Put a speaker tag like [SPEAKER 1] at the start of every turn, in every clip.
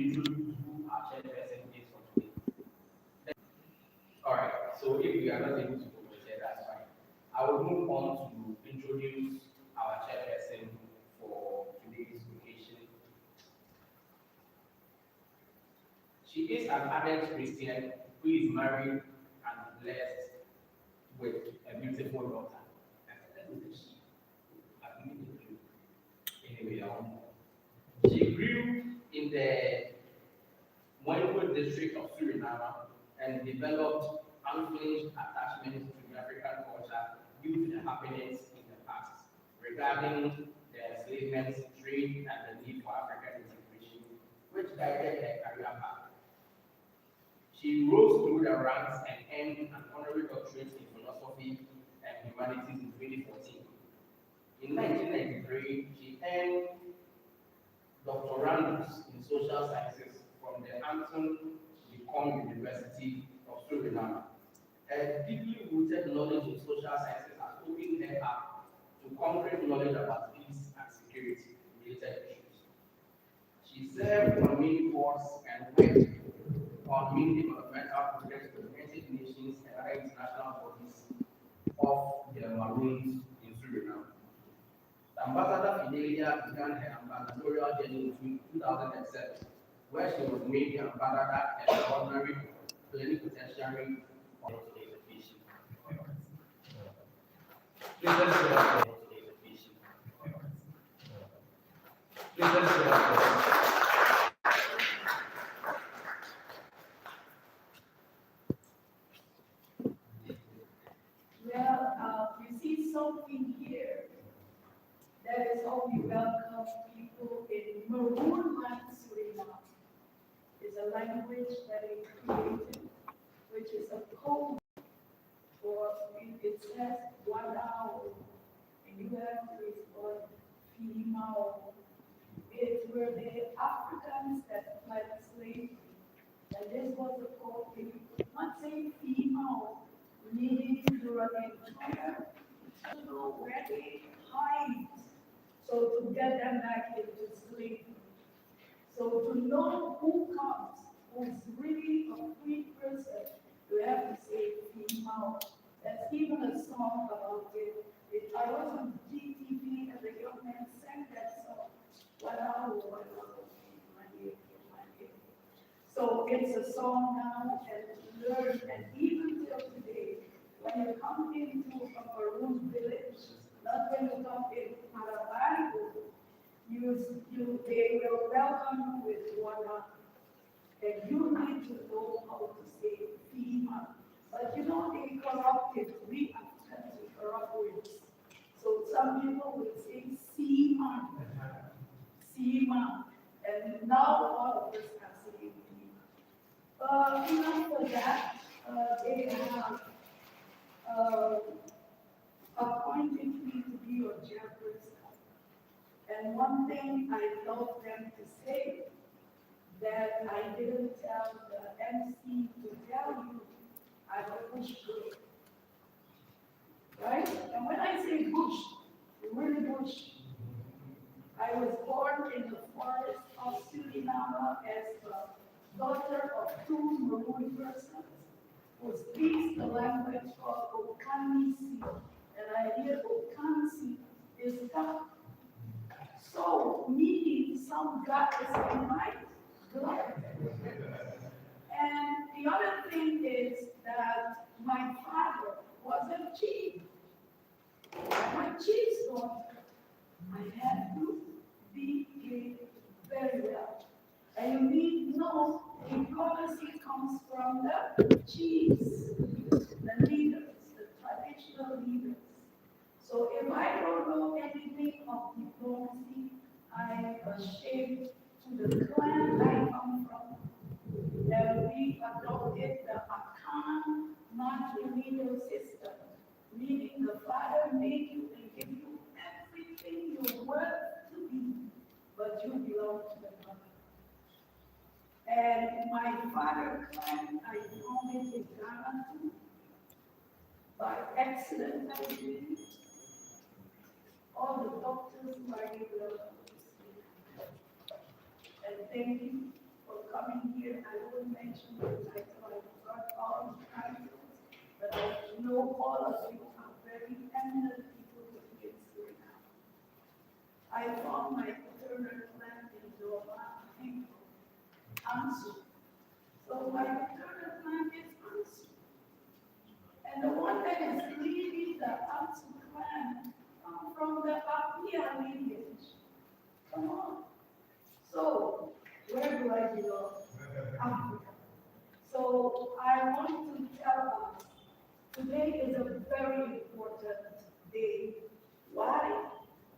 [SPEAKER 1] introduce who our chairperson is for today. All right, so if we are not able to communicate, that's fine. I will move on to introduce our chairperson for today's occasion. She is an ardent Christian who is married and blessed with a beautiful daughter. Anyway, she grew in the Moinwood district of Suriname and developed unfinished attachments to the African culture due to the happenings in the past regarding the enslavement, trade, and the need for African integration, which guided her career path. She rose through the ranks and earned an honorary doctorate in philosophy and humanities in 2014. In 1993, she earned doctorandus in social sciences from the Anton Econ University of Suriname. Her deeply rooted knowledge in social sciences has opened her up to concrete knowledge about peace and security related issues. She served on many boards and worked on many developmental projects with the United Nations and other international bodies of the Maroons in Suriname. Ambassador Fidelia began her ambassadorial journey in 2007, where she was made the ambassador and the honorary plenipotentiary of today's occasion. Please let's go on to today's occasion. Please let's go on.
[SPEAKER 2] Well, you see something here. That is how we welcome people in Maroon Land, Suriname. It's a language that is created, which is a code for, it says Wadao, and you have to respond Female. It were the Africans that fled slavery, and this was the code. If you could not say female, meaning you were entire, you know where they hide. So to get them back into slavery. So to know who comes, who is really a free person, you have to say female. There's even a song about it. I was on GTV and the young man sang that song. So it's a song now and learn, and even till today, when you come into a Maroon village, not when you come in Paraguay, they will welcome you with water, and you need to know how to say FEMA. But you know, they corrupted, we Africans, we corrupt words. So some people will say SEMA, SEMA, and now all of us are saying FEMA. Even for that, they have appointed me to be your chairperson. And one thing I love them to say that I didn't tell the MC to tell you, I'm a bush girl. Right? And when I say bush, really bush, I was born in the forest of Suriname as the daughter of two Maroon persons who speaks the language called Okanisi. And I hear Okanisi is tough. So, meaning some God is in my blood. And the other thing is that my father was a chief. I'm a chief's daughter. I had to behave very well. And you need to know equality comes from the chiefs, the leaders, the traditional leaders. So if I don't know anything of diplomacy, I am ashamed to the clan I come from. That we adopted the ACCRA matrilineal system, meaning the father made you and give you everything you're worth to be, but you belong to the mother. And my father clan, I founded in Ghana too, by accident I did. All the doctors who are able to and thank you for mention the title, I forgot all the titles, but I know all of you are very eminent people here in Suriname. I found my paternal plant in Doma, Ansu. So my paternal plant is Ansu. And the one that is leading the Ansu clan come from the Apia lineage. Come on. So, where do I belong? Africa. So, I want to tell us, today is a very important day. Why?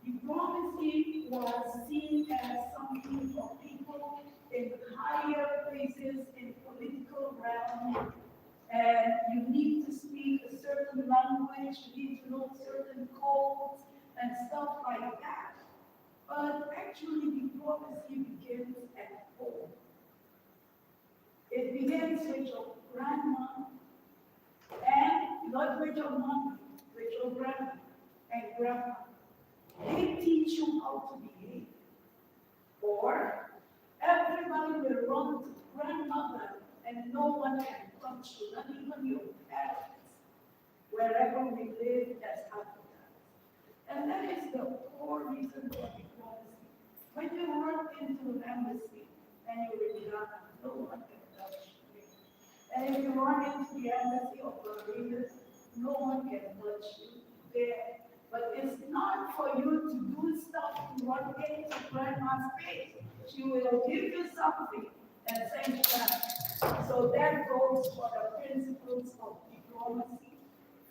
[SPEAKER 2] Diplomacy was seen as something for people in higher places in political realm, and you need to speak a certain language, you need to know certain codes and stuff like that. But actually, diplomacy begins at home. It begins with your grandma, and not with your mom, with your grandma and grandma. They teach you how to behave. Or everybody will run to grandmother and no one can touch you, not even your parents, wherever we live as Africans. And that is the core reason for diplomacy. When you run into an embassy and you're in Ghana, no one can touch you. And if you run into the embassy of Barbados, no one can touch you there. But it's not for you to do stuff to run into grandma's face. She will give you something and send you back. So that goes for the principles of diplomacy,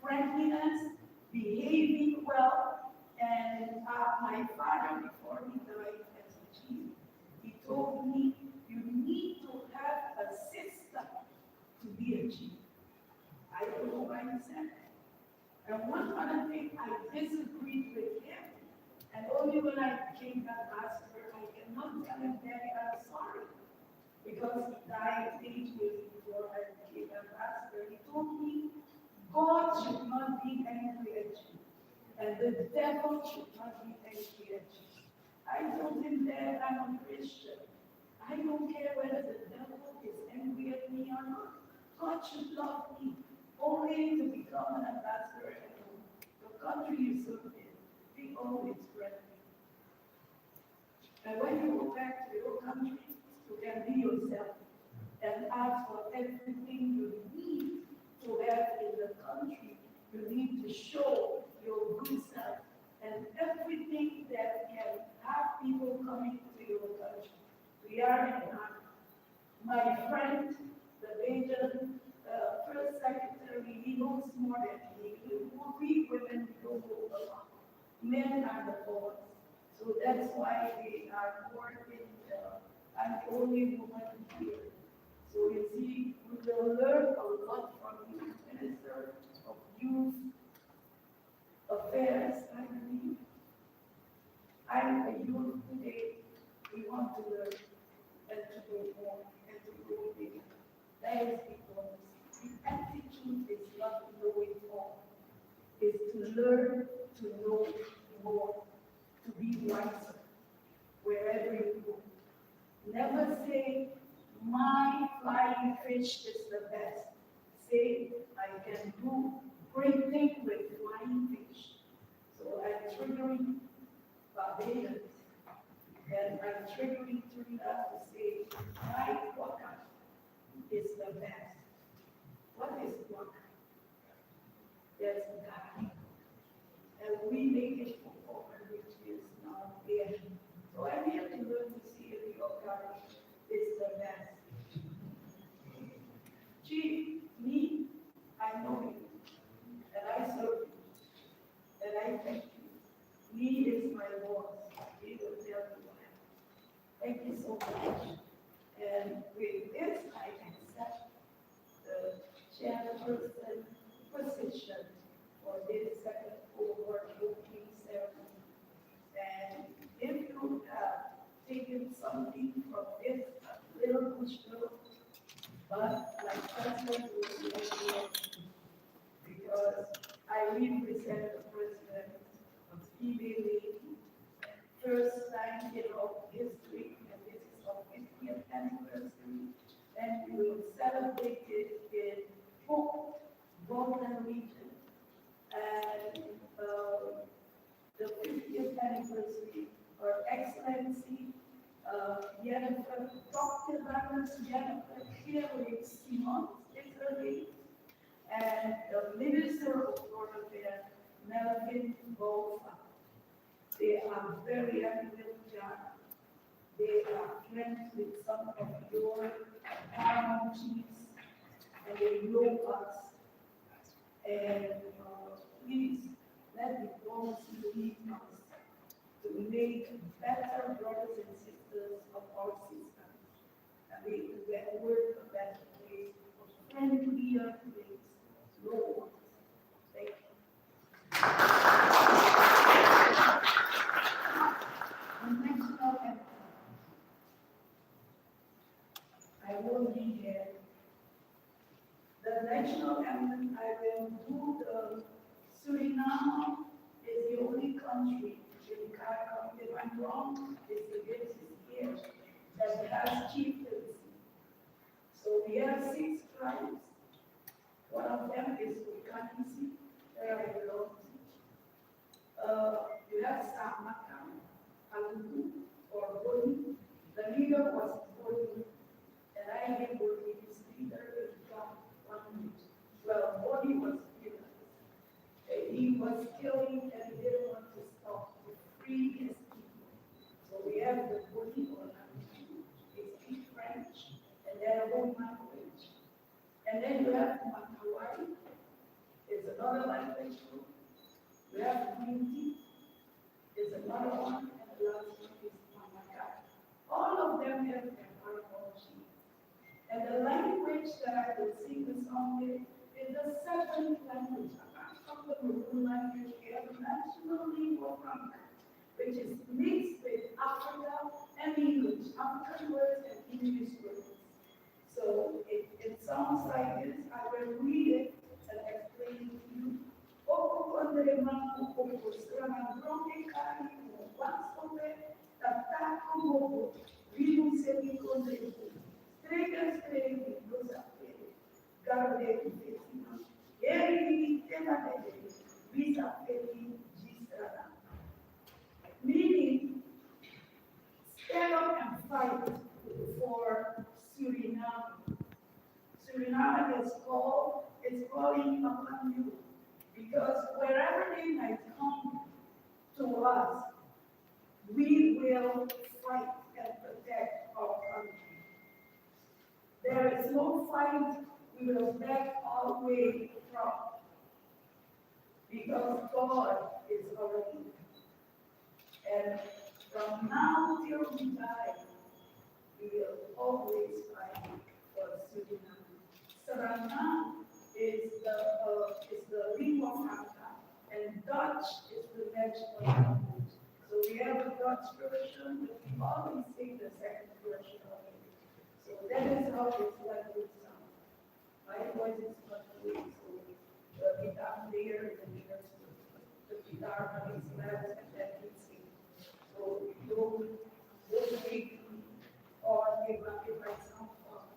[SPEAKER 2] friendliness, behaving well. And my father, before he died as a chief, he told me, you need to have a system to be a chief. I don't know why he said that. And one other thing, I disagreed with him. And only when I became ambassador, I cannot tell him, Daddy, I'm sorry. Because he died 8 years before I became ambassador. He told me, God should not be angry at you. And the devil should not be angry at you. I told him that I'm a Christian. I don't care whether the devil is angry at me or not. God should love me. Only to become an ambassador at home. The country you serve in, be always friendly. And when you go back to your country, you can be yourself and ask for everything you need to have in the country. You need to show your good self and everything that can have people coming to your country. We are in Ghana. My friend, the Belgian first secretary, he knows more than me. We women don't go along. Men are the boss. So that's why we are more in I'm the only woman here. So you see, we will learn a lot from you, Minister of Youth Affairs, I believe. I'm a youth today. We want to learn and to go more and to go bigger. That is diplomacy. The attitude is not knowing all. It's to learn to know more, to be wiser wherever you go. Never say, my flying fish is the best. Say, I can do great things with flying fish. So I'm triggering Barbados, and I'm triggering Trinidad to say, my quokka is the best. What is quokka? That's garlic. And we make it for 400 years now there. So I'm here to learn to see if your garlic is the best. Chief, me, I know you, and I serve you, and I thank you. Me is my boss. He will tell you why. Thank you so much. And with this, I accept the chairperson position for this second cohort opening ceremony. And if you have taken something from this little push-up, but like President will say, because I represent the president of female lady, first time in our history, and this is our 50th anniversary, and we will celebrate celebrated in both Golden region and the 50th anniversary, Her Excellency Jennifer, Dr. Douglas Jennifer Felix Simons, is her name, and the Minister of Foreign Affairs, Melvin Bofa. They are very happy with Ghana. They are friends with some of your paramount chiefs, and they know us. And please let diplomacy lead us to make better brothers and sisters of our systems, and make the world a better place, a friendlier place. No one. Thank you. The national anthem. I won't be here. The national anthem, I will do the Suriname is the only country in CARICOM, if I'm wrong, is the biggest here that has chieftaincy. So we have 6 tribes. One of them is Ukanisi, where I belong to. You have Samaka, Aluku, or Boni. The leader was Boni, and I gave Boni his leader in one minute. Well, Boni was killed. He was killing and he didn't want to stop to free his people. So we have the Boni or Aluku, they speak French, and their own language. And then you have Makawai, is another language group. We have Minti, is another one, and the last one is Mamaka. All of them have their pedagogy. And the language that I will sing the song with is the 7th language. Apart from the Maroon language, we have national lingua franca, which is mixed with Africa and English, African words and English words. So it sounds like this. I will read it and explain it to you. Opo kondre mangu opo srama bronke kari mo wansobe tatako mobo vidu semi kondre mo strega strega dosa pere garde ifetina eri tema dede visa peri gistrana. Meaning, stand up and fight for Suriname. Suriname is calling upon you, because wherever they might come to us, we will fight and protect our country. There is no fight we will back our way from, because God is our leader. And from now till we die, we will always fight for Suriname. Suriname is the lingua franca, and Dutch is the national language. So we have the Dutch version, but we always sing the second version of it. So that is how this language sounds. My voice is not good, so the guitar player and the guitar plays loud and then we sing. So don't make me or give my sound false.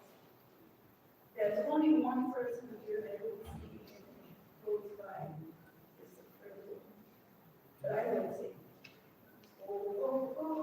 [SPEAKER 2] There's only one person here that will see and goes by. It's the first one. But I will sing. Oh, oh,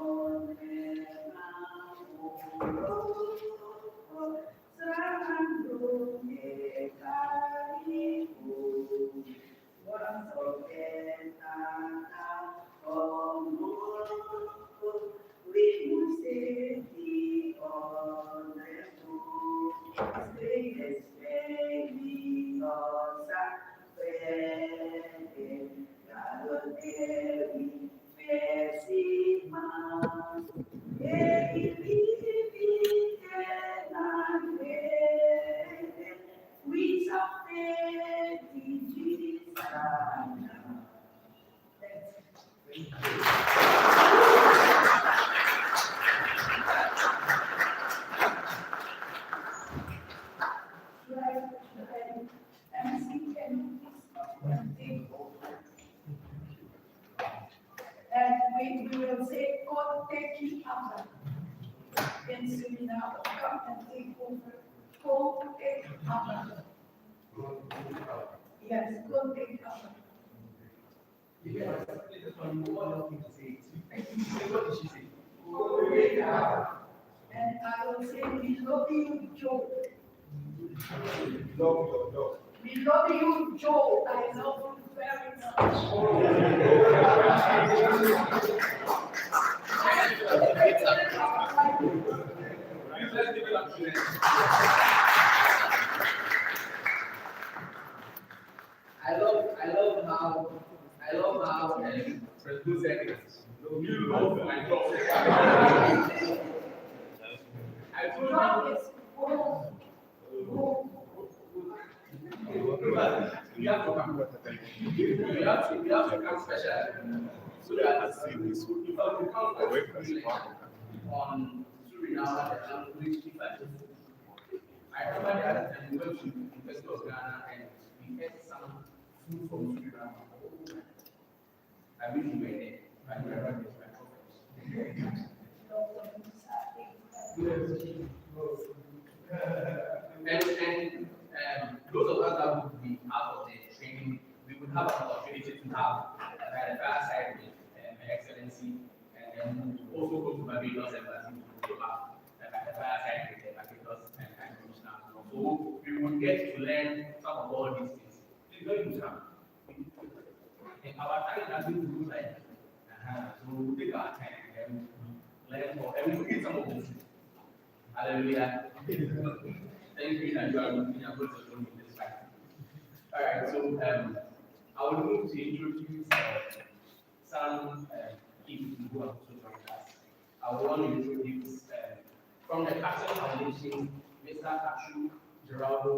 [SPEAKER 2] Yes, good thing.
[SPEAKER 1] Yeah, this one, what else to say? What did she say?
[SPEAKER 2] And I will say, we love you, Joe.
[SPEAKER 1] Love your dog.
[SPEAKER 2] We love you, Joe. I love you very much.
[SPEAKER 1] Let's give it up to them. I love how President said it. You love my dog. I told
[SPEAKER 2] Love
[SPEAKER 1] you.
[SPEAKER 2] is gold. Gold.
[SPEAKER 1] We have to come. We have to come special. So that if I become on Suriname, I remember the other time we went to the University of Ghana and we ate some food from Suriname. I wish you were there. I remember this my and those of us that would be out of the training, we would have an opportunity to have the fireside with Excellency, and then also go to Barbados Embassy to have the fireside with the Barbados and Commissioner. So we would get to learn some of all these things. It's very good time. In our time, that we do like, so we take our time and learn for and we eat some of this. Hallelujah. Thank you, and you are going to join me this time. All right, so I will move to introduce some people who are also joining us. I want to introduce from the Castle Foundation, Mr. Kashu Geraldo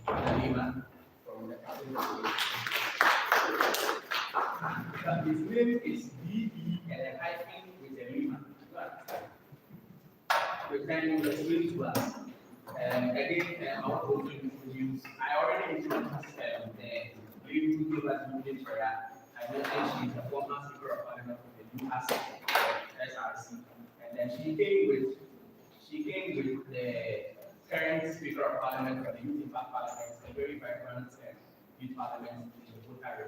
[SPEAKER 1] Lima from the Castle Foundation. His name is D.E. and a hyphen with a Lima. We can explain to us. Again, I want to introduce, I already introduced the lady who gave us the chair. I mentioned she's a former Speaker of Parliament of the new SRC. And then she came with the current Speaker of Parliament of the Youth Impact Parliament, a very vibrant youth parliament in the Bukari.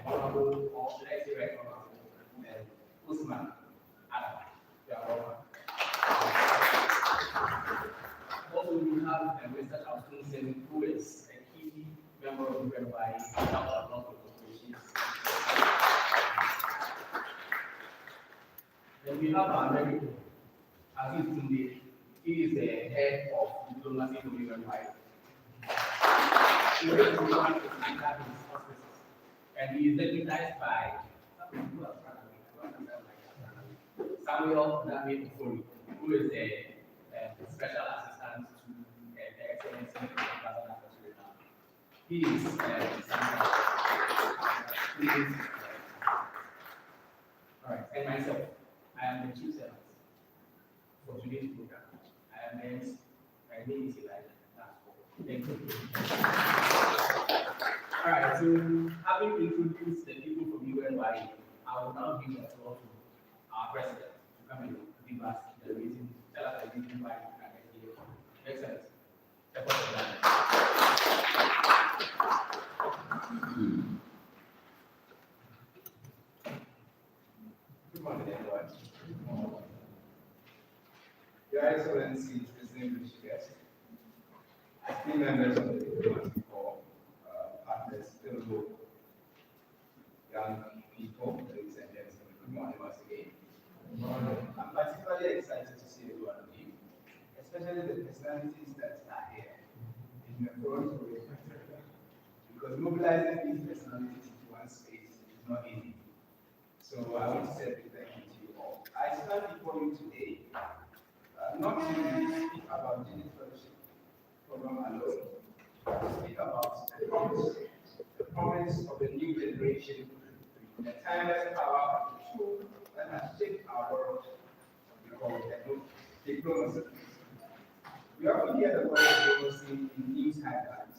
[SPEAKER 1] Honorable, or should I say right honorable, Usman Adam. You are welcome. Also, we have Mr. Alfonso, who is a key member of the UNY Council of Corporations. Then we have our American, Aziz Tunde. He is the head of diplomacy for the UNY. He is the one to contact his offices, and he is deputized by Samuel David Ofori, who is the special assistant to the Excellency Ambassador for Suriname. He is all right, and myself, I am the chief servant for today's program. I am hence, my name is Elijah. Thank you. All right, so having introduced the people from UNY, I will now give the floor to our president to come and give us the reason, tell us the reason why we are here. Excellent.
[SPEAKER 3] Good morning, everyone. Your Excellency, distinguished guests, esteemed members of the diplomatic corps, partners, fellow young people, ladies and gentlemen, good morning once again. I'm particularly excited to see every one of you, especially the personalities that are here in the front row, because mobilizing these personalities into one space is not easy. So I want to say a big thank you to you all. I stand before you today not to speak about the fellowship program alone, but to speak about the promise of a new generation, the timeless power of the truth that has shaped our world, we call diplomacy. We often hear the word diplomacy in news headlines,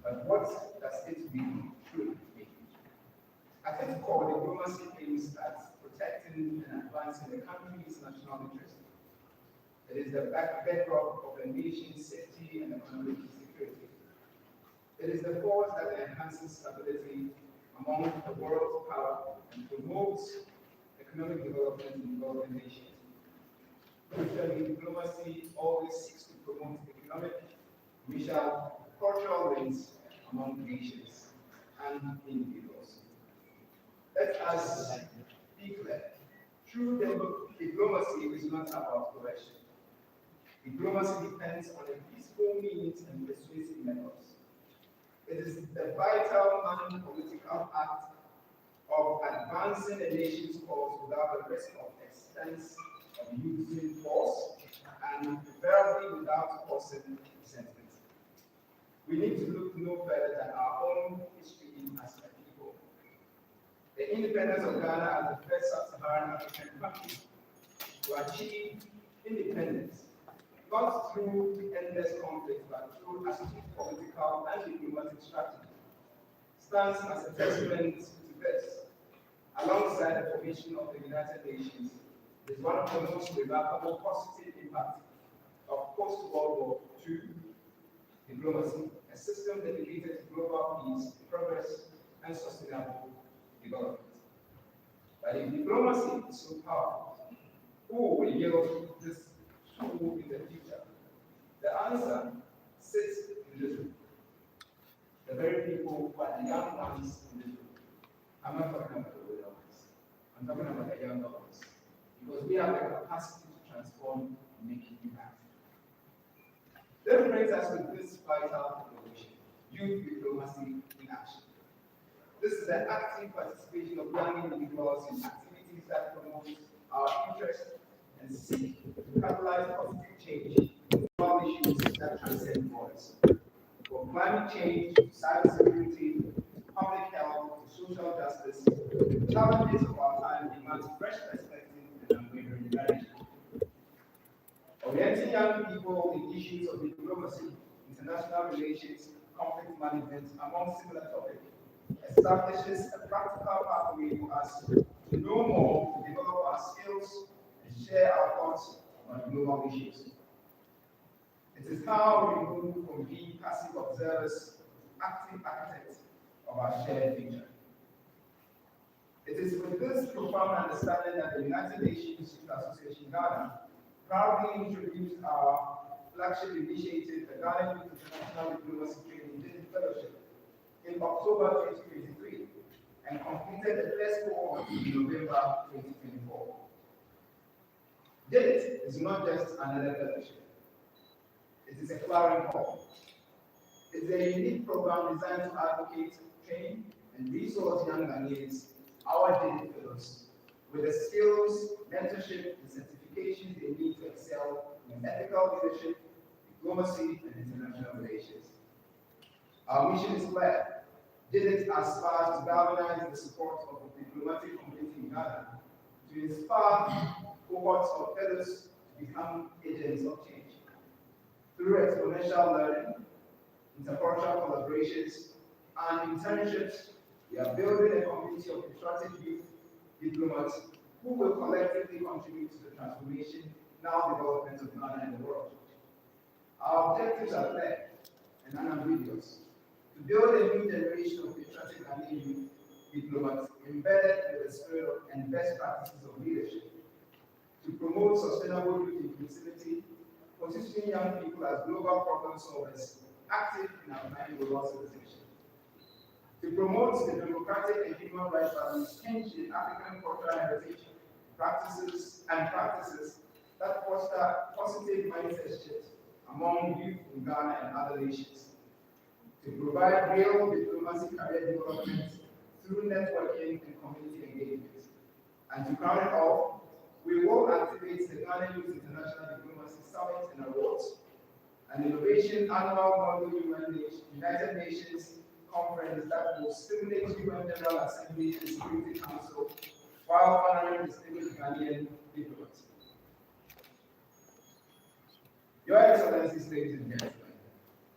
[SPEAKER 3] but what does it really truly mean? At its core, diplomacy aims at protecting and advancing the country's national interest. It is the bedrock of a nation's safety and economic It is the force that enhances stability among the world's power and promotes economic development in developing nations. Usually, diplomacy always seeks to promote economic, racial, cultural links among nations and individuals. Let us be clear. True diplomacy is not about coercion. Diplomacy depends on a peaceful means and persuasive methods. It is the vital non-political act of advancing a nation's cause without the risk of expense of using force and preferably without causing resentment. We need to look no further than our own history as a people. The independence of Ghana as the first sub-Saharan African country to achieve independence, not through endless conflict, but through astute political and diplomatic strategy, stands as a testament to this. Alongside the formation of the United Nations, is one of the most remarkable positive impacts of post-World War II diplomacy, a system dedicated to global peace, progress, and sustainable development. But if diplomacy is so powerful, who will yield this tool in the future? The answer sits in this room. The very people who are the young ones in this room. I'm not talking about the older ones. I'm talking about the younger ones. Because we have the capacity to transform and make impact. That brings us to this vital innovation, youth diplomacy in action. This is the active participation of young individuals in activities that promote our interests and seek to catalyze positive change in all issues that transcend borders. From climate change to cybersecurity, to public health, to social justice, the challenges of our time demand fresh perspective and unwavering direction. Orienting young people in issues of diplomacy, international relations, conflict management, among similar topics, establishes a practical pathway for us to know more, to develop our skills, and share our thoughts on global issues. It is how we move from being passive observers to active architects of our shared future. It is with this profound understanding that the United Nations Youth Association Ghana proudly introduced our flagship initiative, the Ghana Youth International Diplomacy Training Digital Fellowship, in October 2023, and completed the first cohort in November 2024. DIT is not just another fellowship. It is a clarion call. It is a unique program designed to advocate, train, and resource young Ghanaians, our DIT fellows, with the skills, mentorship, and certifications they need to excel in ethical leadership, diplomacy, and international relations. Our mission is clear. DIT aspires to galvanize the support of the diplomatic community in Ghana to inspire cohorts of fellows to become agents of change. Through exponential learning, intercultural collaborations, and internships, we are building a community of patriotic youth diplomats who will collectively contribute to the transformation, now development of Ghana and the world. Our objectives are clear and unambiguous: to build a new generation of patriotic Ghanaian youth diplomats embedded with the spirit and best practices of leadership, to promote sustainable youth inclusivity, positioning young people as global problem solvers active in applying global citizenship, to promote the democratic and human rights values hinged in African cultural heritage, practices that foster positive mindset shifts among youth in Ghana and other nations, to provide real diplomacy career development through networking and community engagement. And to crown it off, we will activate the Ghana Youth International Diplomacy Summit and Awards, an innovation annual model United Nations conference that will stimulate UN General Assembly and Security Council while honoring distinguished Ghanaian diplomats. Your Excellencies, ladies and gentlemen,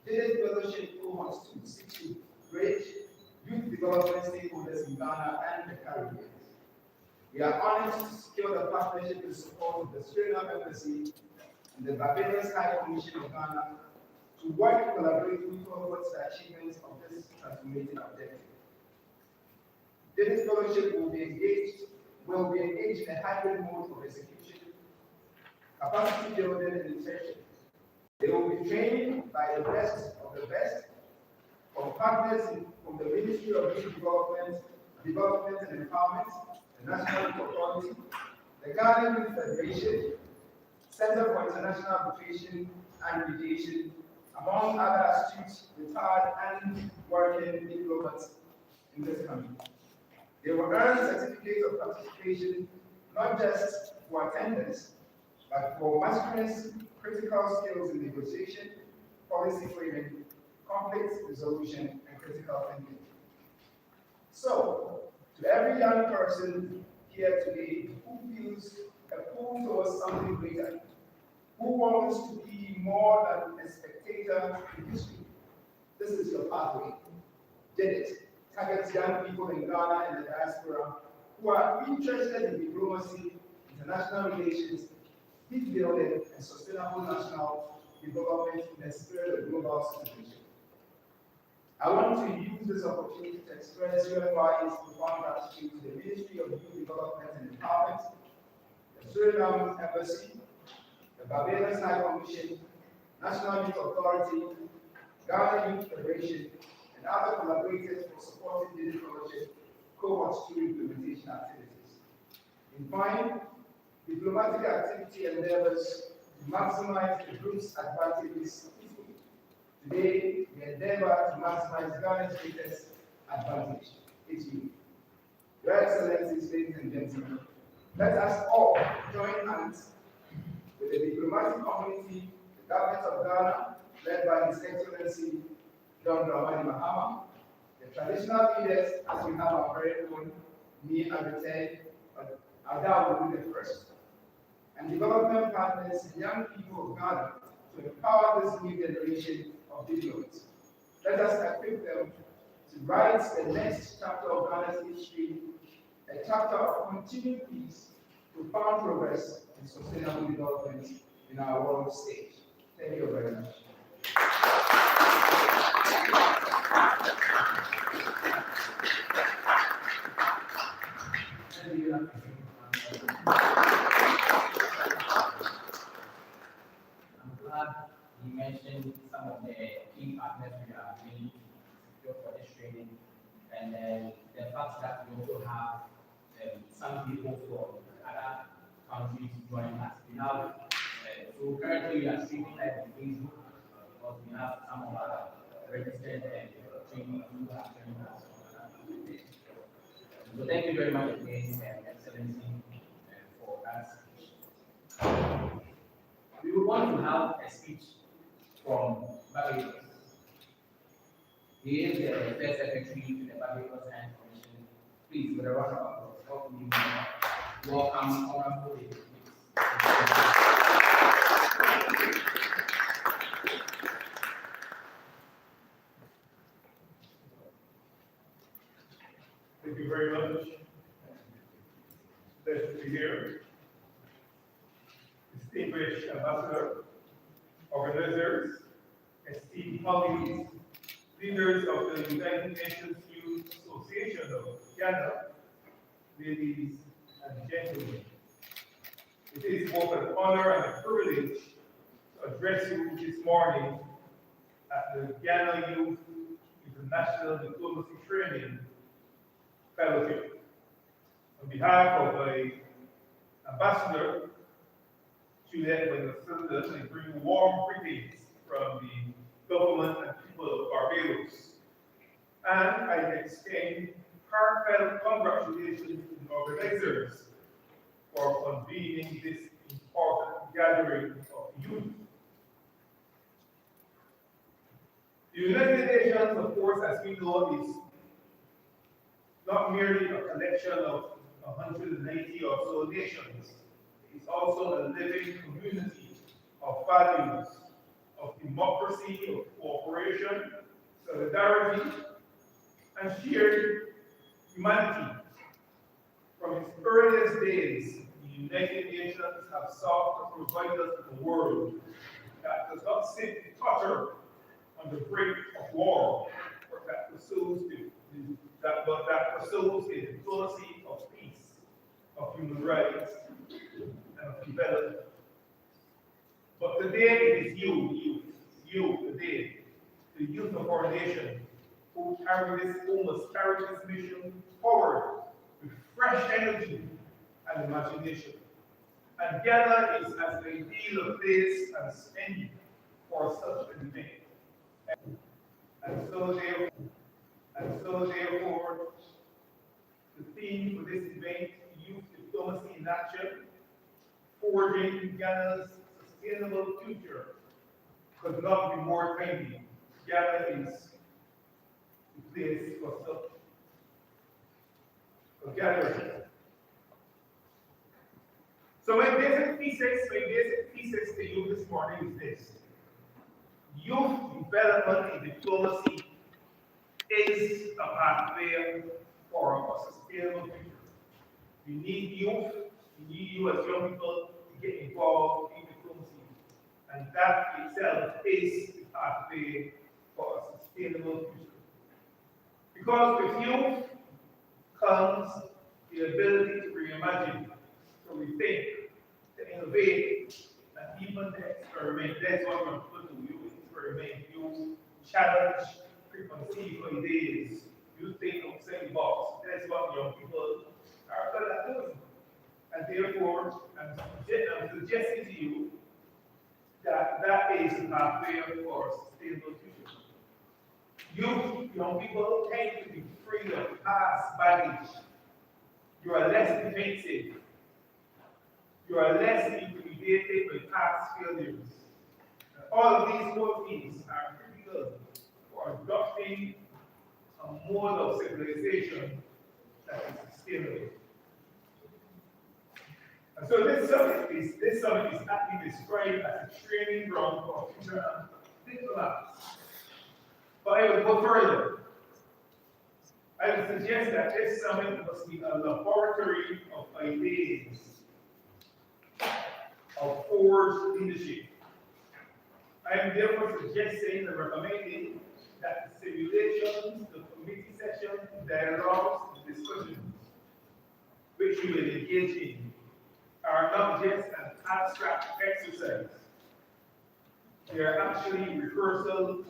[SPEAKER 3] today's fellowship cohorts to seek to bridge youth development stakeholders in Ghana and the Caribbean. We are honored to secure the partnership and support of the SURINAME Embassy and the Barbadians High Commission of Ghana to work collaboratively towards the achievement of this transformative objective. This fellowship will be engaged in a hybrid mode of execution, capacity building, and insertion. They will be trained by the best of the best, from partners from the Ministry of Youth Development and Empowerment, the National Youth Authority, the Ghana Youth Federation, Center for International Arbitration and Mediation, among other astute, retired, and working diplomats in this country. They will earn certificates of participation not just for attendance, but for mastering critical skills in negotiation, policy framing, conflict resolution, and critical thinking. So, to every young person here today who feels a pull towards something greater, who wants to be more than a spectator in history, this is your pathway. Get it. Target young people in Ghana and the diaspora who are interested in diplomacy, international relations, peace building, and sustainable national development in the spirit of global citizenship. I want to use this opportunity to express UFI's profound gratitude to the Ministry of Youth Development and Empowerment, the Suriname Embassy, the Barbados High Commission, National Youth Authority, Ghana Youth Federation, and other collaborators for supporting this fellowship cohort 2 implementation activities. In fine, diplomatic activity endeavors to maximize the group's advantages equally. Today, we endeavor to maximize Ghana's greatest advantage, its youth. Your Excellencies, ladies and gentlemen, let us all join hands with the diplomatic community, the government of Ghana, led by His Excellency John Dramani Mahama, the traditional leaders, as we have our very own, me and the 10, but Ada will be the first, and development partners and young people of Ghana to empower this new generation of diplomats. Let us equip them to write the next chapter of Ghana's history, a chapter of continued peace, profound progress, and sustainable development in our world stage. Thank you very much.
[SPEAKER 1] I'm glad you mentioned some of the key partners we are really to secure for this training, and then the fact that we also have some people from other countries joining us. We have, so currently we are streaming live on Facebook because we have some of our registered trainees who are training us. So thank you very much again, Excellency, for that speech. We would want to have a speech from Barbados. He is the first secretary to the Barbados Science Commission. Please, with a round of applause, welcome Honorable David.
[SPEAKER 4] Thank you very much. Pleasure to be here. Distinguished Ambassador, organizers, esteemed colleagues, leaders of the United Nations Youth Association of Ghana, ladies and gentlemen. It is both an honor and a privilege to address you this morning at the Ghana Youth International Diplomacy Training Fellowship. On behalf of the Ambassador, Juliet Wenger-Sutherland, I bring warm greetings from the government and people of Barbados. And I extend heartfelt congratulations to the organizers for convening this important gathering of youth. The United Nations, of course, as we know, is not merely a collection of 190 or so nations. It's also a living community of values, of democracy, of cooperation, solidarity, and shared humanity. From its earliest days, the United Nations have sought to provide us with a world that does not simply totter on the brink of war, that pursues that pursues a diplomacy of peace, of human rights, and of development. But today it is you today, the youth of our nation, who must carry this mission forward with fresh energy and imagination. And Ghana is as ideal a place as any for such an event. And so therefore, the theme for this event, Youth Diplomacy in Action, Forging Ghana's Sustainable Future, could not be more timely. Ghana is the place for such a gathering. So my basic thesis to you this morning is this. Youth development in diplomacy is a pathway for a sustainable future. We need youth, we need you as young people to get involved in diplomacy. And that itself is the pathway for a sustainable future. Because with youth comes the ability to reimagine, to rethink, to innovate, and even to experiment. That's what we're going to do. You experiment, you challenge preconceived ideas, you think outside the box. That's what young people are good at doing. And therefore, I'm suggesting to you that that is the pathway for a sustainable future. Young people tend to be free of past baggage. You are less defensive. You are less intimidated by past failures. And all of these qualities are critical for adopting a mode of civilization that is sustainable. And so this summit is actually described as a training ground for future diplomats. But I would go further. I would suggest that this summit must be a laboratory of ideas, of forged leadership. I am therefore suggesting and recommending that the simulations, the committee sessions, dialogues, and discussions, which you will engage in, are not just an abstract exercise. They are actually rehearsals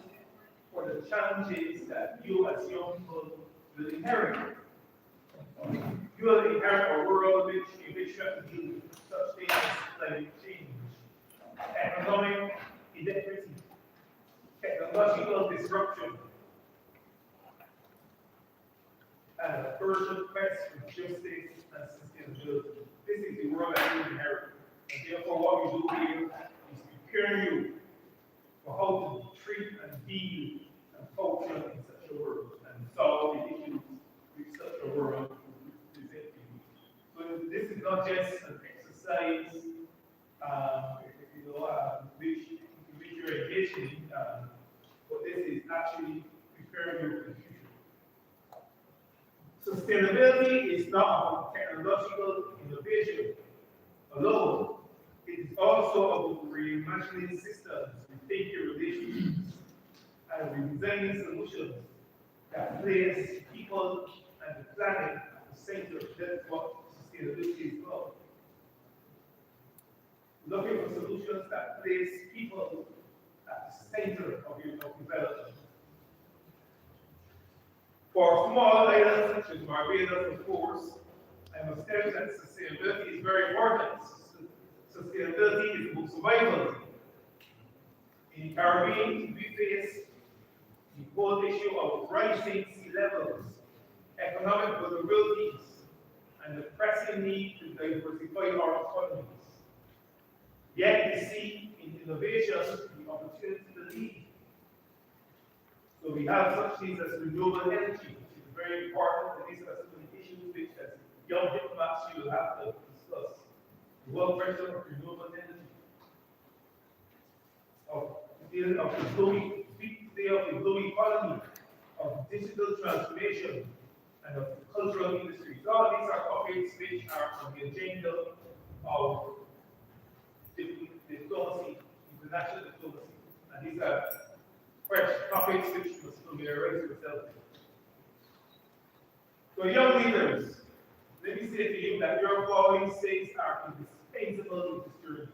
[SPEAKER 4] for the challenges that you as young people will inherit. You will inherit a world in which you have to deal with such things as climate change, economic inequity, technological disruption, and a urgent quest for justice and sustainability. This is the world that you inherit. And therefore, what we do here is prepare you for how to treat and deal and function in such a world and solve the issues which such a world present to you. So this is not just an exercise, which you're engaged in, but this is actually preparing you for the future. Sustainability is not about technological innovation alone. It is also about reimagining systems, rethinking relationships, and redesigning solutions that place people and the planet at the center. That's what sustainability is about. Looking for solutions that place people at the center of your development. For small islands such as Barbados, of course, I must tell you that sustainability is very important. Sustainability is about survival. In the Caribbean, we face the whole issue of rising sea levels, economic vulnerabilities, and the pressing need to diversify our economies. Yet we see in innovation the opportunity to lead. So we have such things as renewable energy, which is very important, and these are some of the issues which as young diplomats you will have to discuss. The world pressure of renewable energy, of the global economy, of digital transformation, and of cultural industries. All of these are topics which are on the agenda of diplomacy, international diplomacy, and these are questions topics which you must familiarize yourself with. So young leaders, let me say to you that your following states are indispensable in this journey.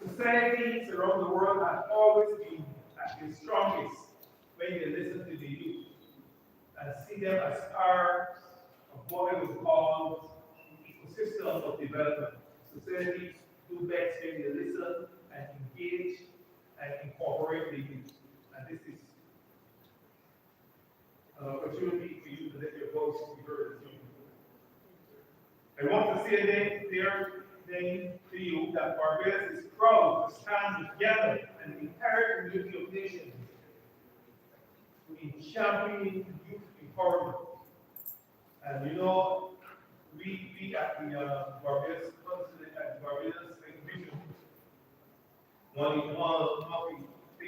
[SPEAKER 4] Societies around the world have always been at their strongest when they listen to the youth and see them as part of what I would call ecosystem of development. Societies do best when they listen and engage and incorporate the youth. And this is an opportunity for you to let your voice be heard as young people. I want to say then to you that Barbados is proud to stand together and the entire community of nations in championing youth empowerment. And you know, we at the Barbados Consulate at the Barbados Commission, one thing we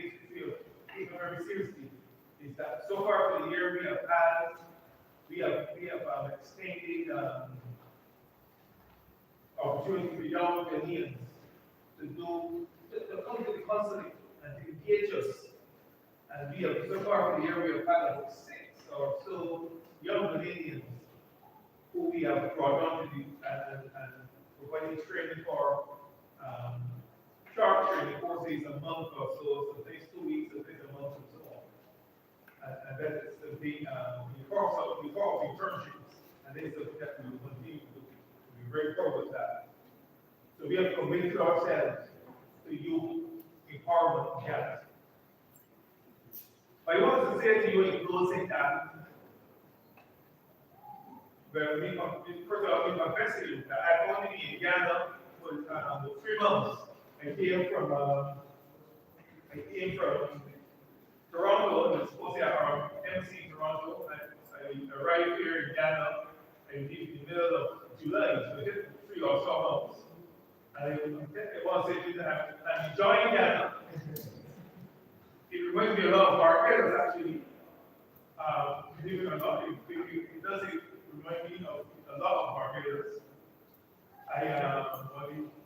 [SPEAKER 4] take very seriously is that so far for the year we have extended opportunity for young Ghanaians to come to the consulate and to engage us. And we have so far for the year we have had about 6 or so young Ghanaians who we have brought on to the and providing training for sharp training courses a month or so, so takes 2 weeks, so takes a month and so on. And that is the course of internships, and this is something that we will continue to do. We're very proud of that. So we have committed ourselves to youth empowerment together. I want to say to you in closing that first of all, we confess to you that I've only been in Ghana for 3 months. I came from Toronto, and was supposed to have MC in Toronto. I arrived here in Ghana in the middle of July, so I did 3 or so months. And I want to say that I'm enjoying Ghana. It reminds me a lot of Barbados, actually. Believe it or not, it does remind me of a lot of Barbados.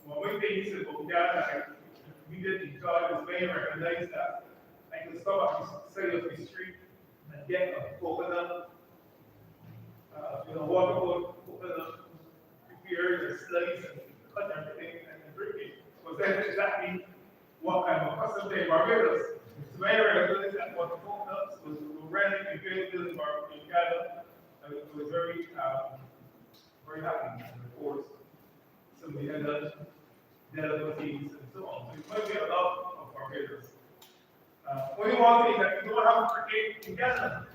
[SPEAKER 4] One thing about Ghana I immediately enjoyed was when I recognized that I could stop at the side of the street and get a coconut, waterboard coconut, prepare the slice and cut everything and drink it. Because that's exactly what I'm accustomed to in Barbados. So when I realized that what the coconuts was readily available in Ghana, I was very happy, and of course, some of the other delicacies and so on. So it might be a lot of Barbados. Only one thing that you don't have to forget in Ghana,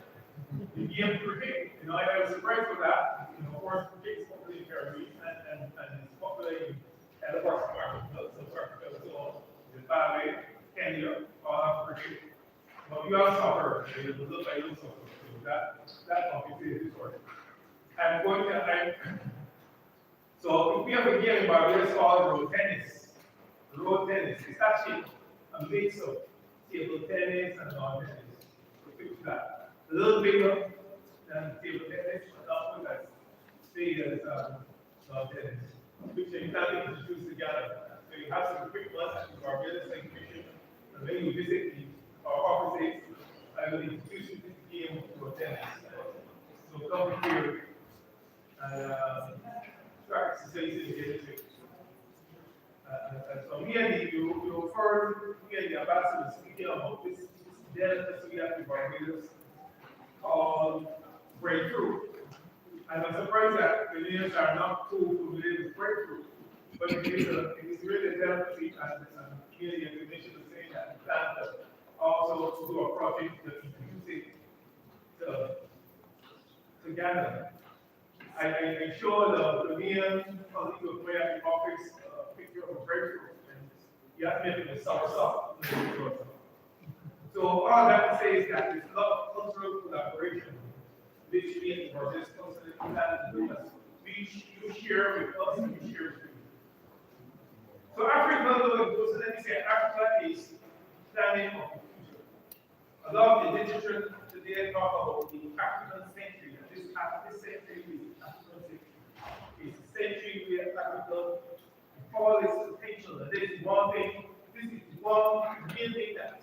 [SPEAKER 4] you can't forget. I was surprised with that. Of course, cricket is popular in Caribbean and it's popular in other parts of Africa, so on. Zimbabwe, Kenya, all have cricket. But we also suffer. It looks like you suffer. So that obviously is important. So if we have a game in Barbados called road tennis. Road tennis is actually a mix of table tennis and lawn tennis. So picture that. A little bigger than table tennis, but not as big as lawn tennis. Which you can introduce together. So you have some quick ones at the Barbados Commission, and when you visit our offices, I will introduce you to the game of road tennis. So come here and try exercises in the so we and the ambassadors speaking about this delicacy we have in Barbados called breadfruit. And I'm surprised that the Ghanaians are not too familiar with breadfruit, but it is really a delicacy, and here the information is saying that we plan to also do a project to introduce it to Ghana. I showed the Ghanaian colleague of mine at the office a picture of a breadfruit, and he asked me if it was sourdough. So all that to say is that there's a lot of cultural collaboration between the Barbados Consulate and the US. You share with us, and we share with you. So Africa, so let me say, Africa is planning of the future. A lot of the literature today talk about the African century, and this century is the African century. It's a century where Africa, all its potential, and this is one main thing that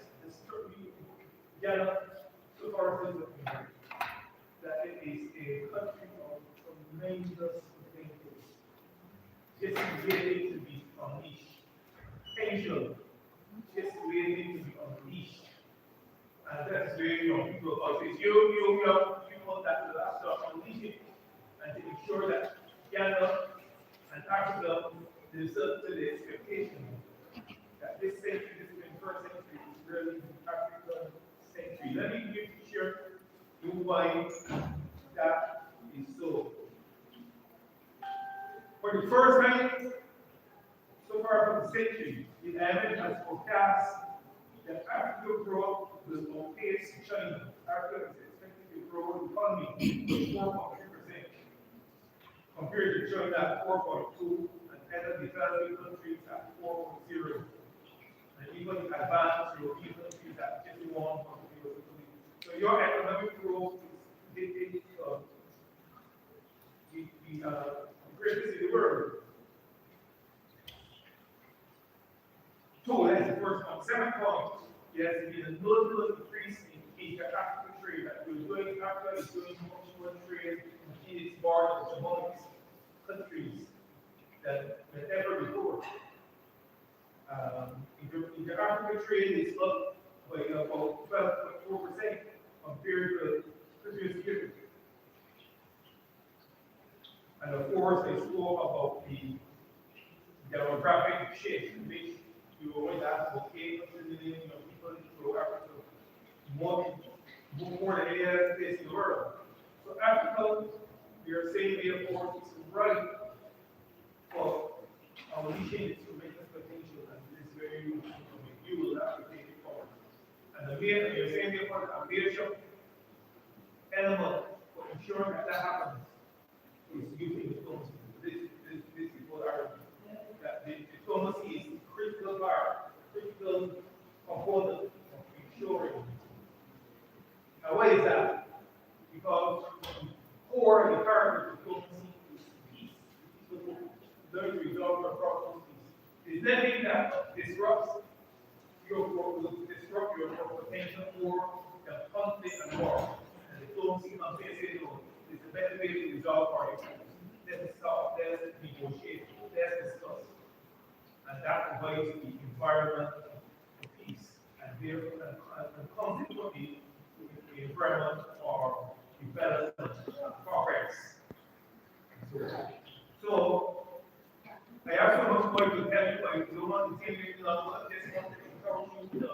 [SPEAKER 4] Ghana, so far as that it is a country of tremendous potential, just waiting to be unleashed. Potential, just waiting to be unleashed. And that's where young people are. It's young people that will start unleashing and to ensure that Ghana and Africa lives up to the expectation that this century, this 21st century, is really African century. Let me share you why that is so. For the first time, so far from the century, the IMF has forecast that Africa growth will outpace China. Africa is expected to grow the economy 4.3% compared to China at 4.2 and other developing countries at 4.0. And even advanced European countries at just 1.0. So your economic growth is the greatest in the world. Two, that's the first one. Second point, there has been a notable increase in inter-African trade. That we're doing, Africa is doing much more trade in its borders among its countries than ever before. Inter-African trade is up by about 12.4% compared to the previous year. And of course, they spoke about the demographic shift in which you always have about 800 million people into Africa, more than any other place in the world. So Africa, we are saying therefore it's right for unleashing its tremendous potential, and this is very you will have to take it forward. And the main, you're saying therefore a major element for ensuring that that happens is using diplomacy. This is what I that the diplomacy is a critical part, critical component of ensuring. Now, why is that? Because the core of the part of diplomacy is peace. Learn to resolve your problems. There's nothing that disrupts your potential for the conflict and war. And diplomacy comes in and says, no, it's the better way to resolve our issues. Let's stop, let's negotiate, let's discuss. And that provides the environment for peace. And therefore, and consequently, the environment for development and progress. So I have so much more to tell you, I don't want to take it long, I just want to encourage you to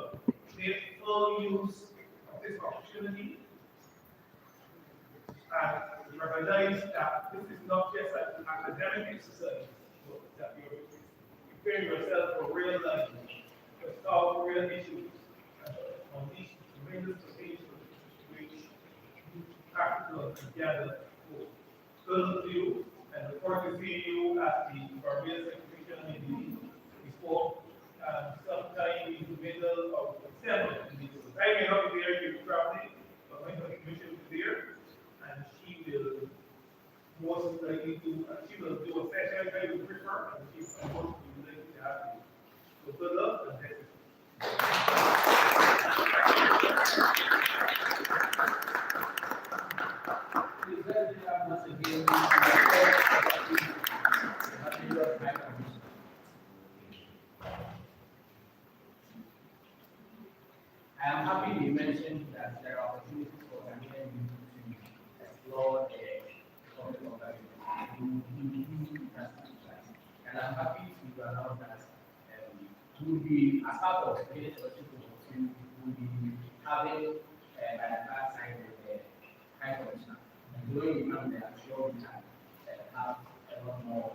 [SPEAKER 4] make full use of this opportunity and recognize that this is not just an academic exercise, but that you're preparing yourself for real life, to solve real issues, on these tremendous potential which Africa together for. Those of you, and look forward to seeing you at the Barbados Exhibition in the sport sometime in the middle of December. I may not be there to traveling, but my commission is there, and she will most likely do, she will do a session I would prefer, and she will most likely to have you. So good luck and thank you.
[SPEAKER 1] I am happy you mentioned that there are opportunities for Ghanaian youth to explore the topic of and I'm happy to announce that we will be, as part of the scholarship we will be having by the class side with the High Commissioner. And when we come there, I'm sure we can have a lot more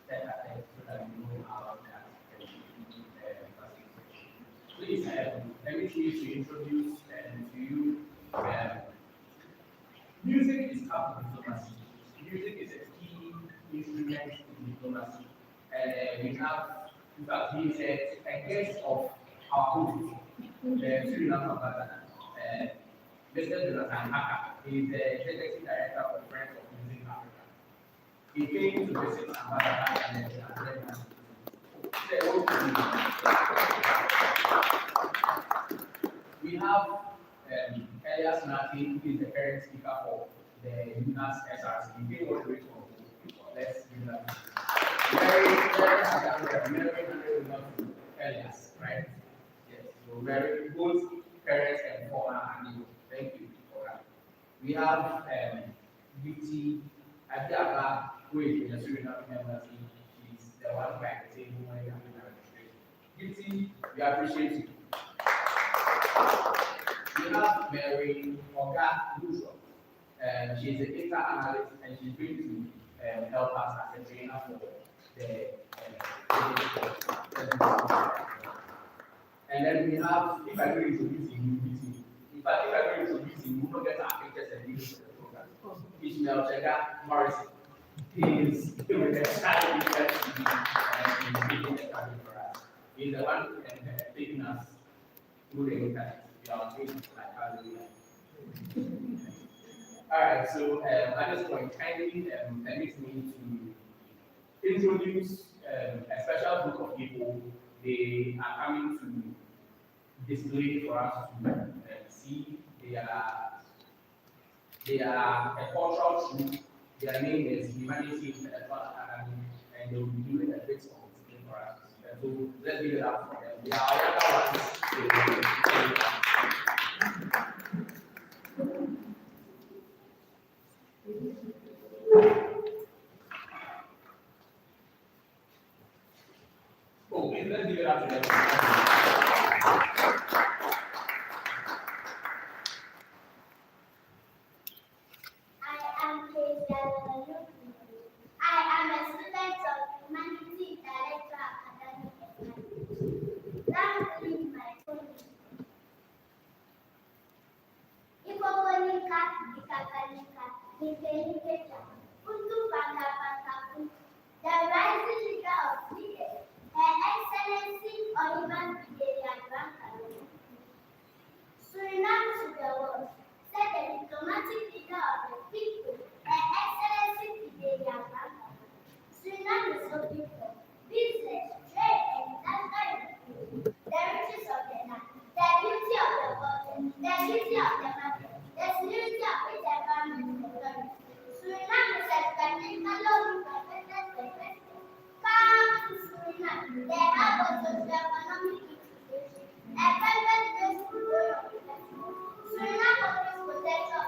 [SPEAKER 1] set ahead so that we know how that please, let me choose to introduce to you music is part of diplomacy. Music is a key instrument in diplomacy. We have, in fact, he's a guest of our host, the SURINAME ambassador, Mr. Jonathan ACCRA. He's the executive director of Friends of Music Africa. He came to visit ambassador and we have Elias Martin, who is the current speaker for the UNAS SRC. He did want to wait for. Let's give that. Very Elias, right? Yes. So very both parents and former and thank you for that. We have Beauty Adiaba, who is the SURINAME member. She's the one by the table when you have the registration. Beauty, we appreciate you. We have Mary Oga Lucio. She's a data analyst and she's going to help us as a trainer for the and then we have, if I go introduce you, if I go introduce you, we will get our pictures and videos for the program. Ishmael Chega Morrison. He is with the child university and he's making a career for us. He's the one taking us through the internet. We are doing like hallelujah. Alright, so at this point, kindly permit me to introduce a special group of people. They are coming to display for us to see. They are a cultural troupe. Their name is Humanity Intellectual Academy, and they will be doing a bit of display for us. And so let's give it up for them. They are our ones. Oh, please, let's give it up to them.
[SPEAKER 5] I am a student of Humanity Intellectual Academy. That is my phone. Ikokonika, ikakanika, nikeniketa, kuntu panga panga kuntu. The rising leader of leaders, Her Excellency Oliver Brigadier Grant Suriname to the world, said the diplomatic leader of the people, Her Excellency Brigadier Grant Suriname is looking for business, trade, and industrial. The riches of the land, the beauty of the water, the beauty of the market, the security of its environment authority. Suriname is expecting a lot of perfected. Come to Suriname, the hub of socio-economic integration, a perfect place to grow your business. Suriname offers potential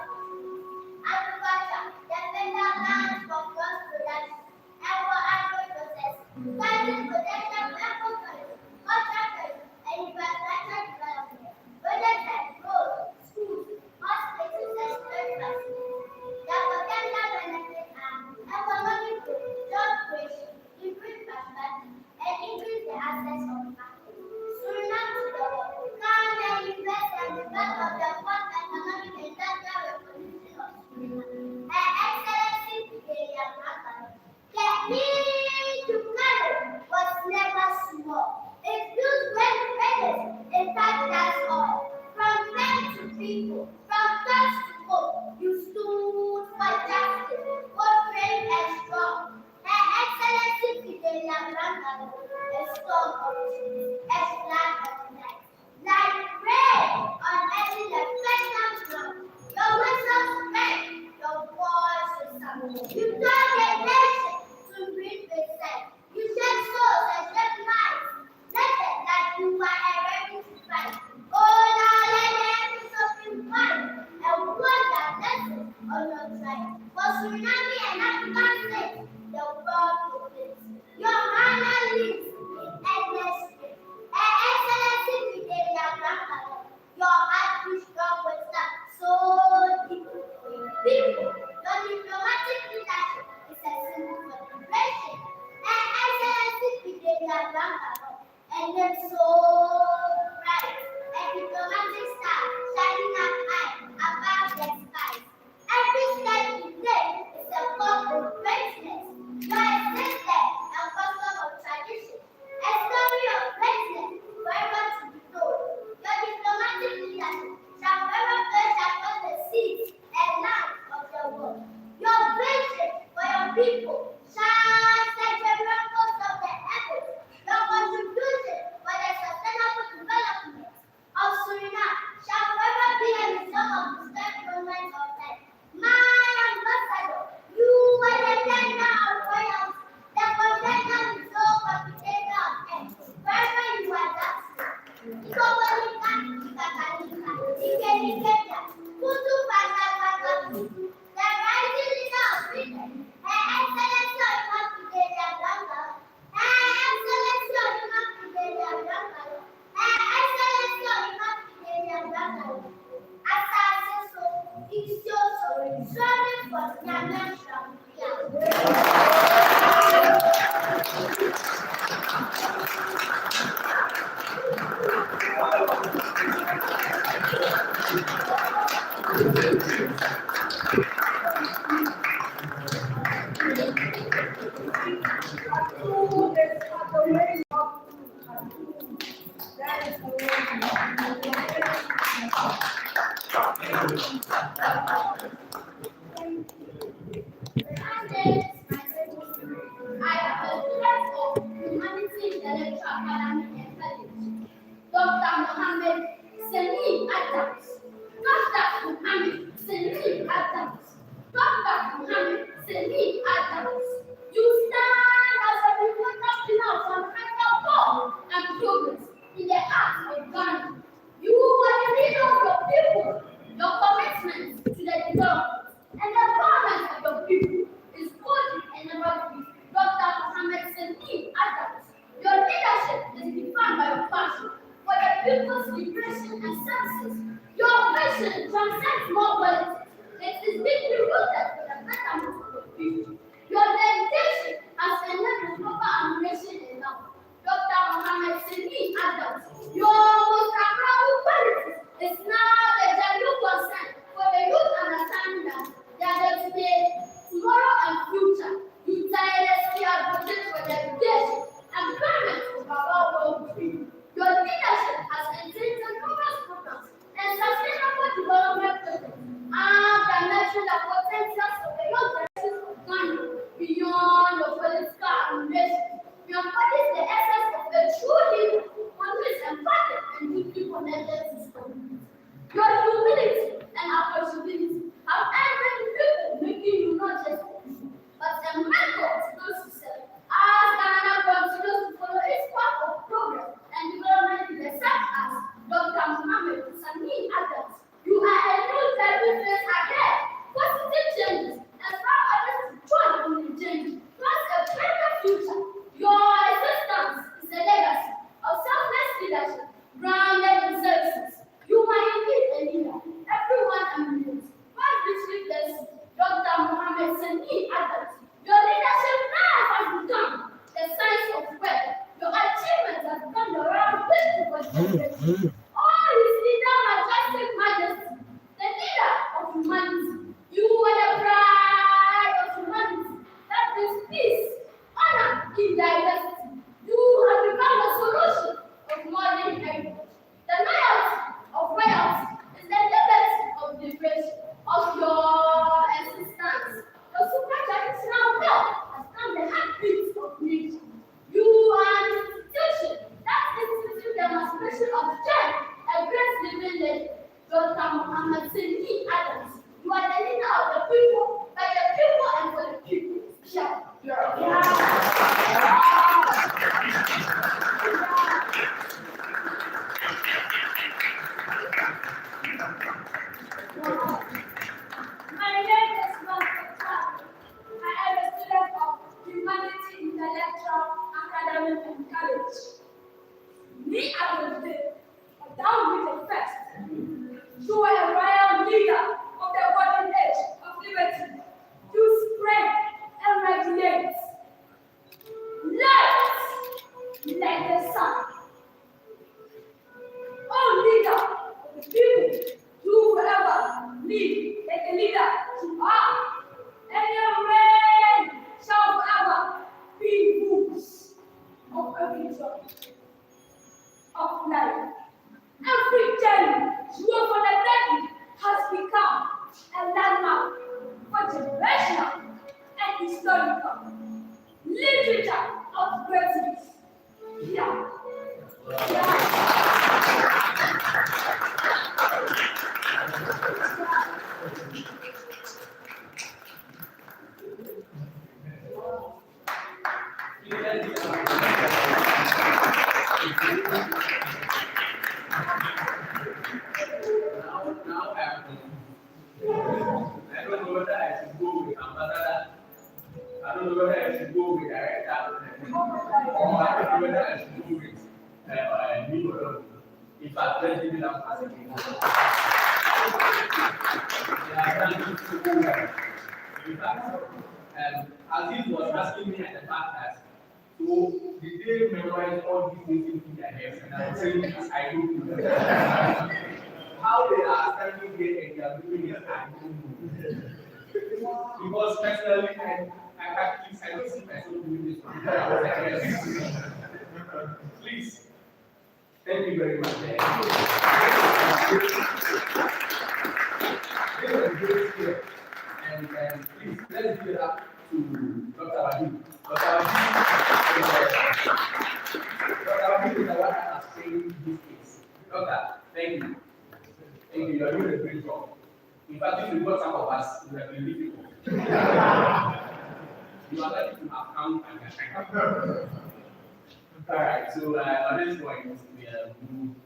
[SPEAKER 5] Ikobolika, ikakalika, ikelikeja, kutu pata pata kutu. The rising leader of Britain, Her Excellency Oliver Brandao, Her Excellency Oliver Brandao, Her Excellency Oliver Brandao. Asase so, isioso, sorry for Nyamesha.
[SPEAKER 2] Tattoo is the way of tattoo. That is the way
[SPEAKER 5] I am a student of Humanity Intellectual Academy and College. Dr. Mohammed Seni Adams. Dr. Mohammed Seni Adams. Dr. Mohammed Seni Adams. You stand as a pivotal pillar of fundamental thought and progress in the heart of Ghana. You are the leader of your people. Your commitment to the development and the empowerment of your people is good and never free. Dr. Mohammed Seni Adams. Your leadership is defined by your passion for the people's liberation and services. Your vision transcends more politics. It is deeply rooted for the betterment of the people. Your dedication has enabled global admiration and love. Dr. Mohammed Seni Adams, your most admirable quality is now the genuine concern for the youth understanding that their day-to-day, tomorrow and future. You tirelessly advocate for the education and betterment of our world people. Your leadership has entered numerous programs and sustainable development projects and dimension the potentials of the young generation of Ghana beyond your political ambition. You embody the essence of a true leader, one who is empathic and deeply connected to his community. Your humility and approachability have earned people making you not just a people, but a mentor to those who serve. As Ghana continues to follow its path of progress and development in the such as Dr. Mohammed Sani Adams, you are a new driving force ahead. Positive changes inspire others to join in the journey towards a better future. Your existence is a legacy of selfless leadership grounded in services. You are indeed a leader. Everyone amazes. God richly bless you, Dr. Mohammed Sani Adams. Your leadership now has become the science of wealth. Your achievements have become the royal wisdom for generation. All his leader, majestic majesty, the leader of humanity. You are the pride of humanity that brings peace, honor in diversity. You have become the solution of modern heritage. The loyalty of royalty is the liberty of liberation of your existence. The super traditional wealth has become the heartbeat of nature. You are an institution that institutes demonstration of strength, a great living legend. Dr. Mohammed Seni Adams, you are the leader of the people, by the people and for the people.
[SPEAKER 2] My name is Dr. Chan. I am a student of Humanity Intellectual Academy and College. Me, I will be down with the first. You are a royal leader of the golden age of liberty. You spread and radiate light like the sun. Oh, leader of the people, you forever lead like a leader you are. And your reign shall forever be rules of every joy of life. Every day you work for the dead
[SPEAKER 1] In fact, let's give it up as a people. They are trying to do well. In fact, Aziz was asking me at the back that, so did they memorize all these things in their heads? And I was saying, I don't know. How they are standing here and they are doing it, I don't know. Because personally, I don't see myself doing this. I was like, yes. Please. Thank you very much. And please, let's give it up to Dr. Wadi. Dr. Wadi is the one that has trained this case. Doctor, thank you. Thank you. You are doing a great job. In fact, if you got some of us, we have been difficult. You are likely to have come and all right, so at this point, we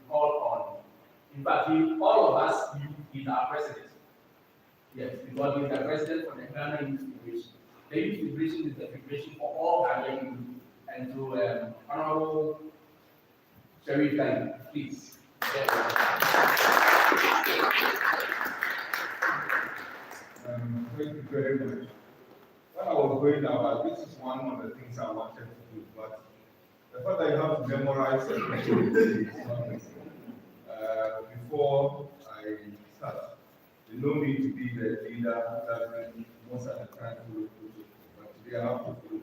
[SPEAKER 1] call on, in fact, all of us, he's our president. Yes, because he's the president for the Ghana Youth Federation. The Youth Federation is the federation for all Ghanaian youth. And so, Honorable Sherry Gani, please.
[SPEAKER 3] Thank you very much. When I was going about, this is one of the things I wanted to do, but the fact that you have to memorize everything before I start, you know me to be the leader that most of the time follow through. But today I have to follow through.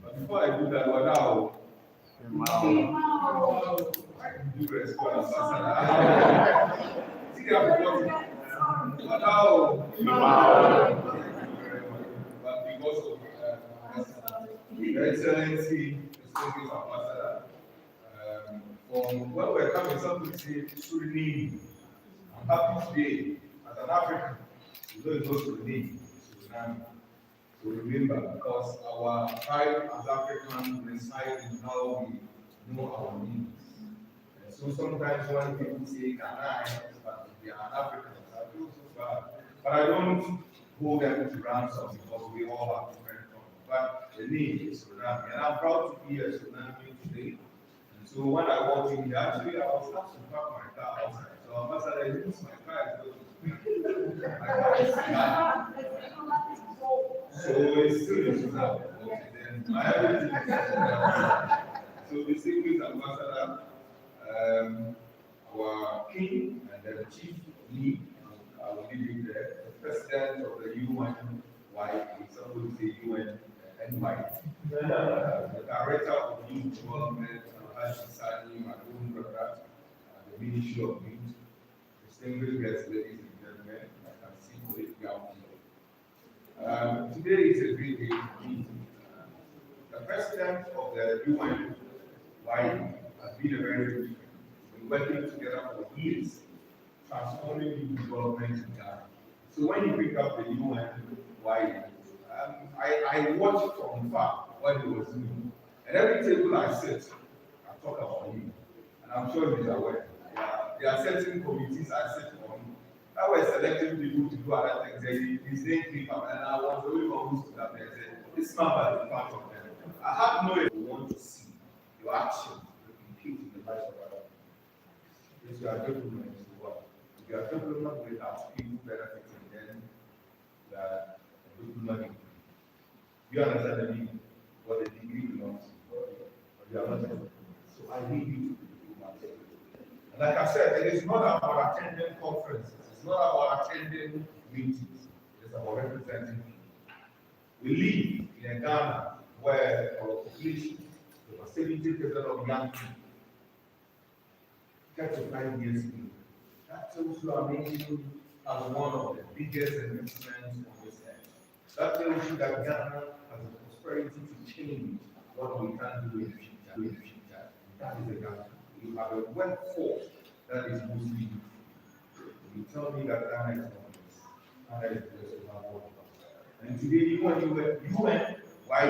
[SPEAKER 3] But before I do that, what now? Do respond. See, I've forgotten. But now, but because of Your Excellency, distinguished ambassador, from where we're coming, some people say Suriname. I'm happy today, as an African, you know it's not Suriname, it's Suriname. So remember, because our pride as Africans reside in how we know our needs. And so sometimes when people say Ghana, but they are Africans, I feel so bad. But I don't hold them to ransom because we all have different problems. But the name is Suriname, and I'm proud to be a Suriname today. And so when I walked in here, actually I was asked to park my car outside. So Ambassador, I use my car as well. So it's still in Suriname. Okay, then my everything is Suriname. So distinguished ambassador, our king and the chief lead, I will give you the president of the UN, some will say UN, NY, the director of youth development, Sani, my own brother, the Ministry of Youth, distinguished guests, ladies and gentlemen, I can see what we are here. Today is a great day to meet the president of the UN, has been a very good friend. We've been working together for years, transforming youth development in Ghana. So when you pick up the UN, I watched from far what he was doing. And every table I sit, I talk about him. And I'm sure he's aware. There are certain committees I sit on. I was selecting people to do other things. His name came up, and I was the only one who stood up there and said, this man is part of them. I have no idea. We want to see your actions compete in the lives of others. If you are diplomat, if you are diplomat without people benefiting, then that diplomat. You understand the meaning? What the degree belongs to. But you are not diplomat. So I need you to be diplomat. And like I said, it is not about attending conferences. It's not about attending meetings. It's about representing people. We live in a Ghana where our population, over 70% of young people, 35 years old. That tells you our nation as one of the biggest investments on this earth. That tells you that Ghana has the prosperity to change what we can do in the future. That is the Ghana. You have a workforce that is mostly youth. You tell me that Ghana is not this. Ghana is blessed to have one. And today, UN, why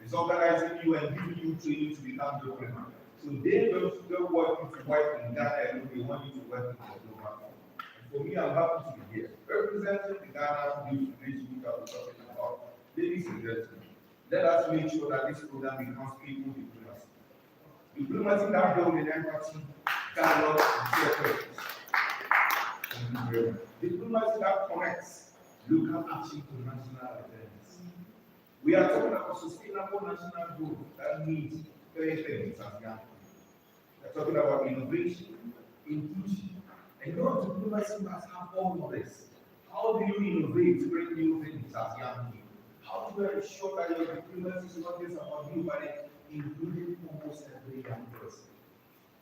[SPEAKER 3] is organizing you and giving you training to become diplomat. So they don't want you to work in Ghana and they want you to work in the global. And for me, I'm happy to be here, representing the Ghana Youth Federation that we're talking about. Ladies and gentlemen, let us make sure that this program becomes people diplomacy. Diplomacy that builds empathy, cannot separate. Diplomacy that connects local action to national events. We are talking about sustainable national growth that needs three things as young people. We are talking about innovation, inclusion, and your diplomacy must have all of this. How do you innovate to bring new things as young people? How do you ensure that your diplomacy is not just about you, but including almost every young person?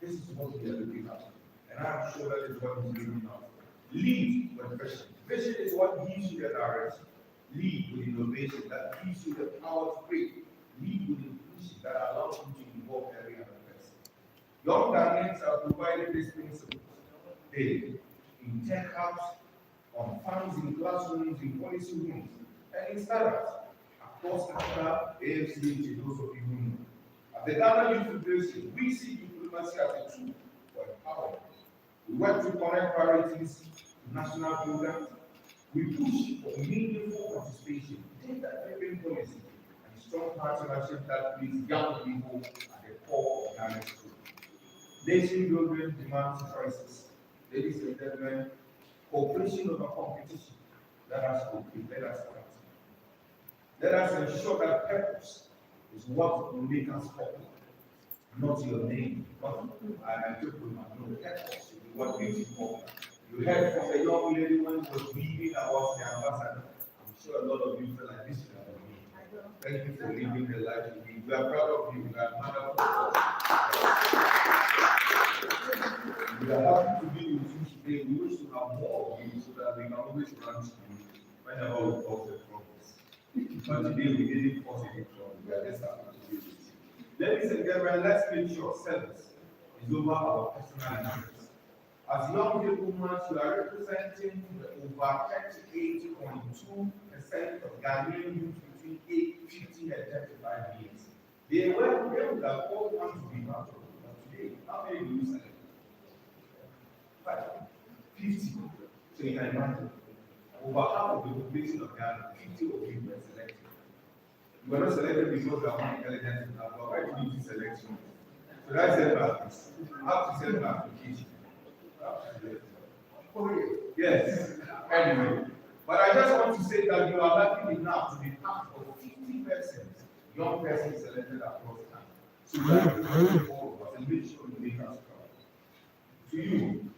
[SPEAKER 3] This is what we are looking at. And I'm sure that is what is looking out. Lead with vision. Vision is what gives you the direction. Lead with innovation that gives you the power to create. Lead with inclusion that allows you to involve every other person. Young Ghanaians are provided these principles daily in tech hubs, on farms, in classrooms, in policy rooms, and in startups across ACCRA, AFC, and those of you who know. At the Ghana Youth Federation, we see diplomacy as a tool for empowerment. We work to connect priorities to national programs. We push for meaningful participation, data-driven policy, and strong partnership that places young people at the core of Ghana's growth. Nation building demands choices. Ladies and gentlemen, cooperation over competition. Let us cooperate, let us fight. Let us ensure that purpose is what will make us popular, not your name. But I took with my no purpose will be what makes you popular. You heard from the young lady when she was reading about the ambassador. I'm sure a lot of you feel like this is about me. Thank you for living the life you live. We are proud of you. We are mother for We are happy to be with you today. We wish to have more of you so that we can always run to you whenever we cause a progress. But today we didn't cause any trouble. We are just happy to be with you. Ladies and gentlemen, let's make sure service is over our personal interests. As young diplomats, you are representing the over 38.2% of Ghanaian youth between 15 and 35 years. They would have all come to be part of it. But today, how many do you select? 50. So you can imagine, over half of the population of Ghana, 50 of you were selected. You were not selected because you are more intelligent, but why did you select you? So that's self-application. How to self-application. Yes. Anyway, but I just want to say that you are lucky enough to be part of 50 persons, young persons selected across time. So you have to do all of us and make sure you make us proud. To you,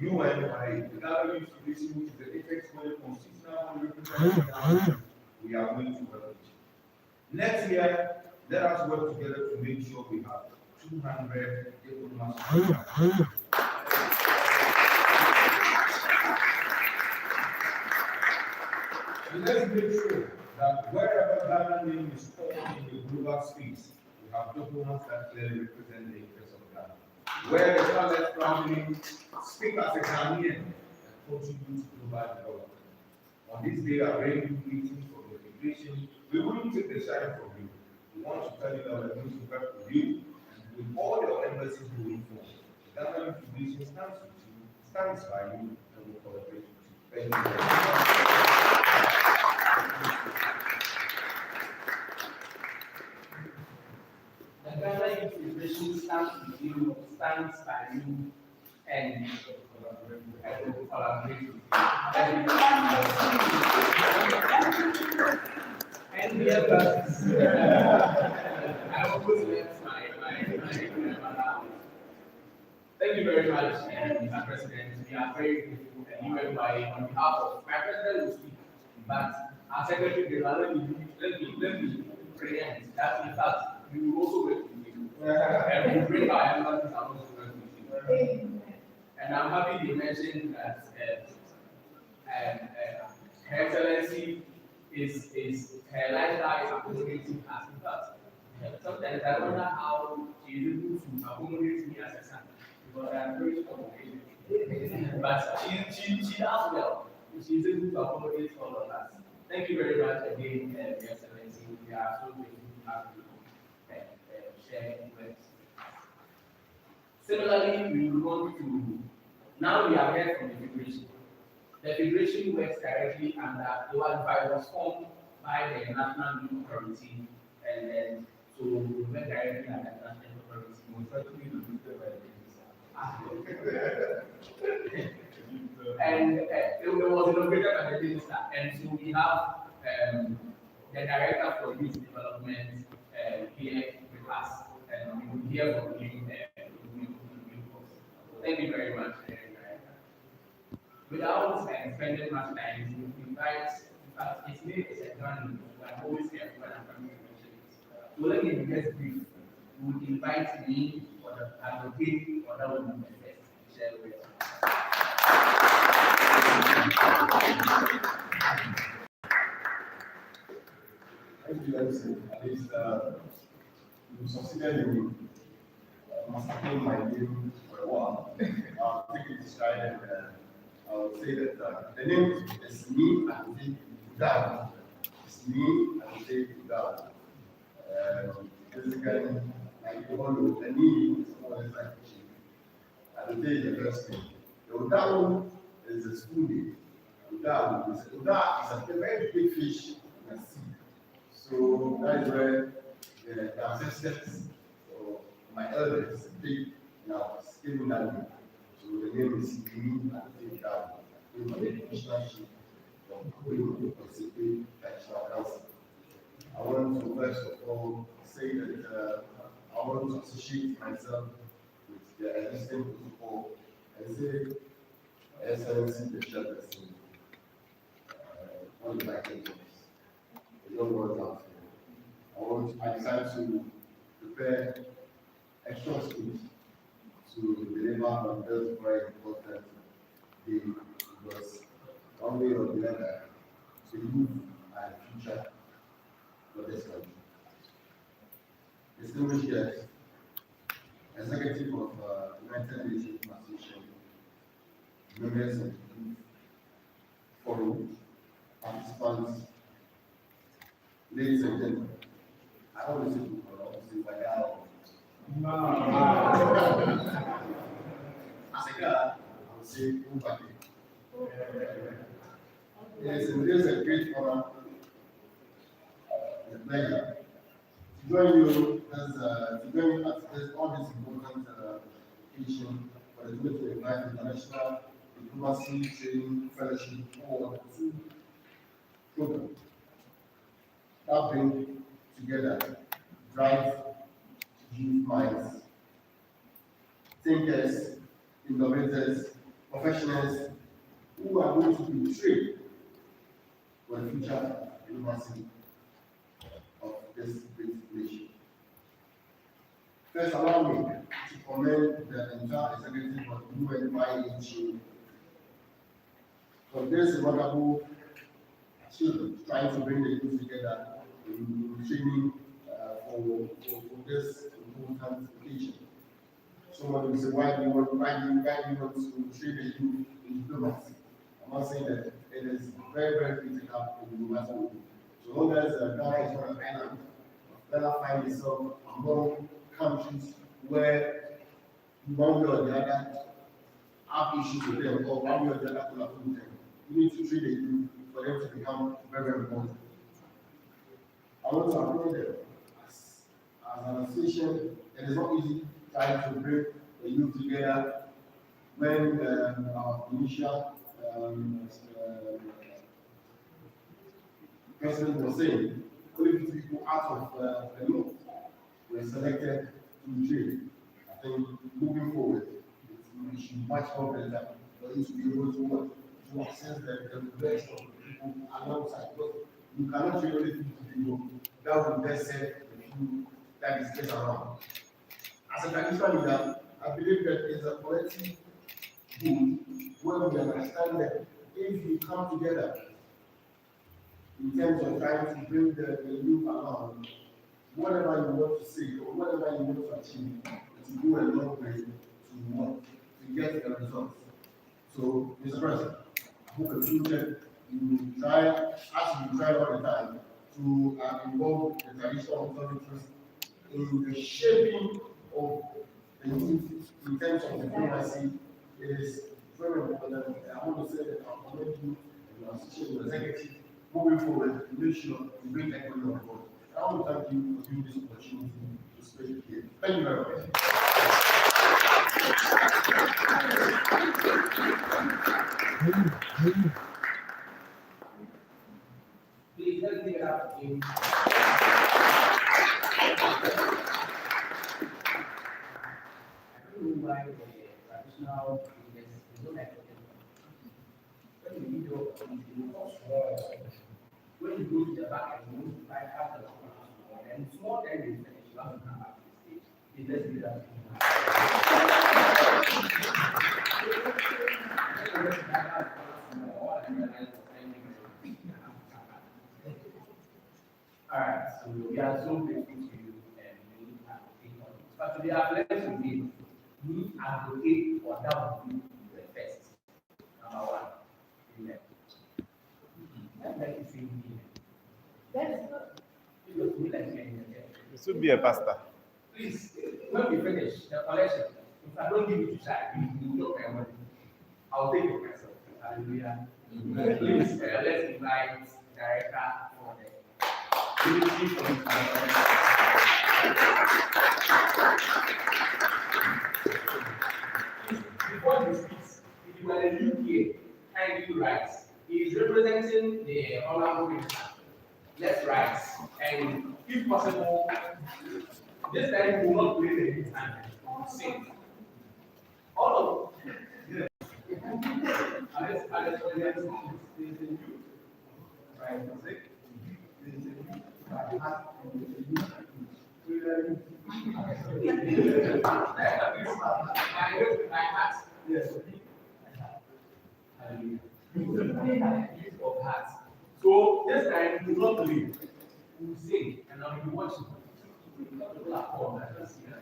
[SPEAKER 3] the UNY, the Ghana Youth Federation, which is the apex body constitutional representation, we are going to work with you. Next year, let us work together to make sure we have 200 diplomats. And let's make sure that wherever Ghana name is called in the global space, we have diplomats that clearly represent the interests of Ghana. Where the Charles family speak as a Ghanaian and contribute to global development. On this day, I bring you greetings from the Federation. We wouldn't take the shine from you. We want to tell you that we're going to work with you and with all your embassies going forward. The Ghana Federation stands with you, stands by you, and will collaborate with you. Thank you very much.
[SPEAKER 1] The Ghana Youth Federation stands with you, stands by you, and will collaborate with you. And the others. I almost left my Thank you very much, Mr. President. We are very grateful, and you and on behalf of my president will speak, but our secretary general, let me preempt that in fact we will also work with you, and we bring our embassies and also work with you. And I'm happy they mentioned that Her Excellency is her lifestyle is accommodating us. In fact, sometimes I wonder how she is able to accommodate me as a son. But I'm very accommodating. But she does well. She's able to accommodate all of us. Thank you very much again, Your Excellency. We are so grateful to have you share with us. Similarly, we want to, now we are here from the Federation. The Federation works directly under the one-five was formed by the National Youth Authority, and then so we work directly under the National Authority. We certainly recruited by the minister. And it was inaugurated by the minister. And so we have the director for youth development here with us, and we will hear from him. Thank you very much. Without spending much time, we invite, in fact, his name is Edwin. I'm always here when I'm coming to mention it. So let me be just brief. We would invite me or the advocate or that would be the first to share with us.
[SPEAKER 6] Thank you, MC. At least you succeeded in masking my name for a while. I'll take it to stride and I will say that the name is me and take down. It's me and take down. Basically, like you all know, the name is always like cheap. And the day is the first name. The down is a school name. Uda is a very big fish in the sea. So that is where the ancestors or my elders take now giving that name. So the name is Simi and take down. We have a traditional chief from Queen of City Traditional Council. I want to first of all say that I want to associate myself with the existing protocol and say, Excellency the Chairperson, one of my agents, the young ones out here. I decided to prepare a short speech to deliver on this very important day because one way or the other, the youth and future for this country. Distinguished guests, Executive of United Nations Association, members of the youth forum, participants, ladies and gentlemen. I don't want to say people, I want to say my dad. As a guy, I would say Ubaki. Yes, and it is a great honor and pleasure to join you as all this important occasion for the 2025 International Diplomacy Training Fellowship Award 2 program that bring together bright youth minds, thinkers, innovators, professionals who are going to be trained for the future diplomacy of this great nation. First, allow me to commend the entire executive of UNYHA for this wonderful achievement, trying to bring the youth together in training for this important occasion. Someone will say, why do you want to train the youth in diplomacy? I'm not saying that it is very, very critical in diplomacy. So long as Ghana is not an island, Ghana finds itself among countries where one way or the other have issues with them, or one way or the other collaborate with them. You need to treat the youth for them to become very, very important. I want to applaud them as an association. It is not easy trying to bring the youth together when our initial president was saying only 50 people out of the north were selected to train. I think moving forward, it should be much more better for you to be able to work, to access the best of the people alongside. Because you cannot train only 50 people, that will best serve the few that is just around. As a traditional leader, I believe that it's a collective good where we understand that if you come together in terms of trying to bring the youth along, whatever you want to say or whatever you want to achieve, it will go a long way to get the results. So, Mr. President, I hope in the future you try, as you try all the time, to involve the traditional authorities in the shaping of the youth in terms of diplomacy. It is very important. I want to say that I commend you and your association executive moving forward to make sure to bring equity on board. I want to thank you for giving this opportunity to speak here. Thank you very much.
[SPEAKER 1] Please let's give it up to him. I don't know why the traditional leaders don't like it. When you need your when you go to the back and you buy half the small, and small then you finish, you have to come back to the stage. Please let's give it up to All right, so we are so grateful to you and we advocate on it. But to be advocates with me, we advocate for that will be the first. Number one. Amen. That's like you saying amen. That is good. You look to me like you're in the church.
[SPEAKER 3] You should be a pastor.
[SPEAKER 1] Please, when we finish the collection, if I don't give it to Shai, you will not pay money. I'll take it myself. Hallelujah. Please, let's invite director for the unity for before he speaks, if you are a new here, kindly rise. He is representing the honorable minister. Let's rise. And if possible, this time we will not play the hit and we will sing. All of you. Alex, right, music. Yes. Of hearts. So this time we will not leave. We will sing and I'll be watching. People are calm, I don't see that.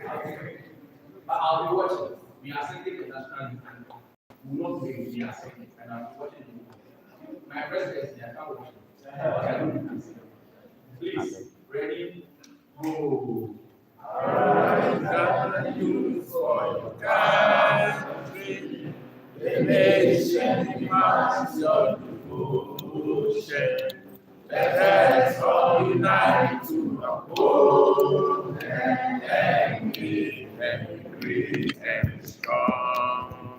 [SPEAKER 1] But I'll be watching. We are singing the national anthem. We will not sing, we are singing and I'll be watching. My president, I can't watch it. Please, ready, go.
[SPEAKER 7] I you for your country, the nation demands your devotion. Let us all unite to uphold and keep them great and strong.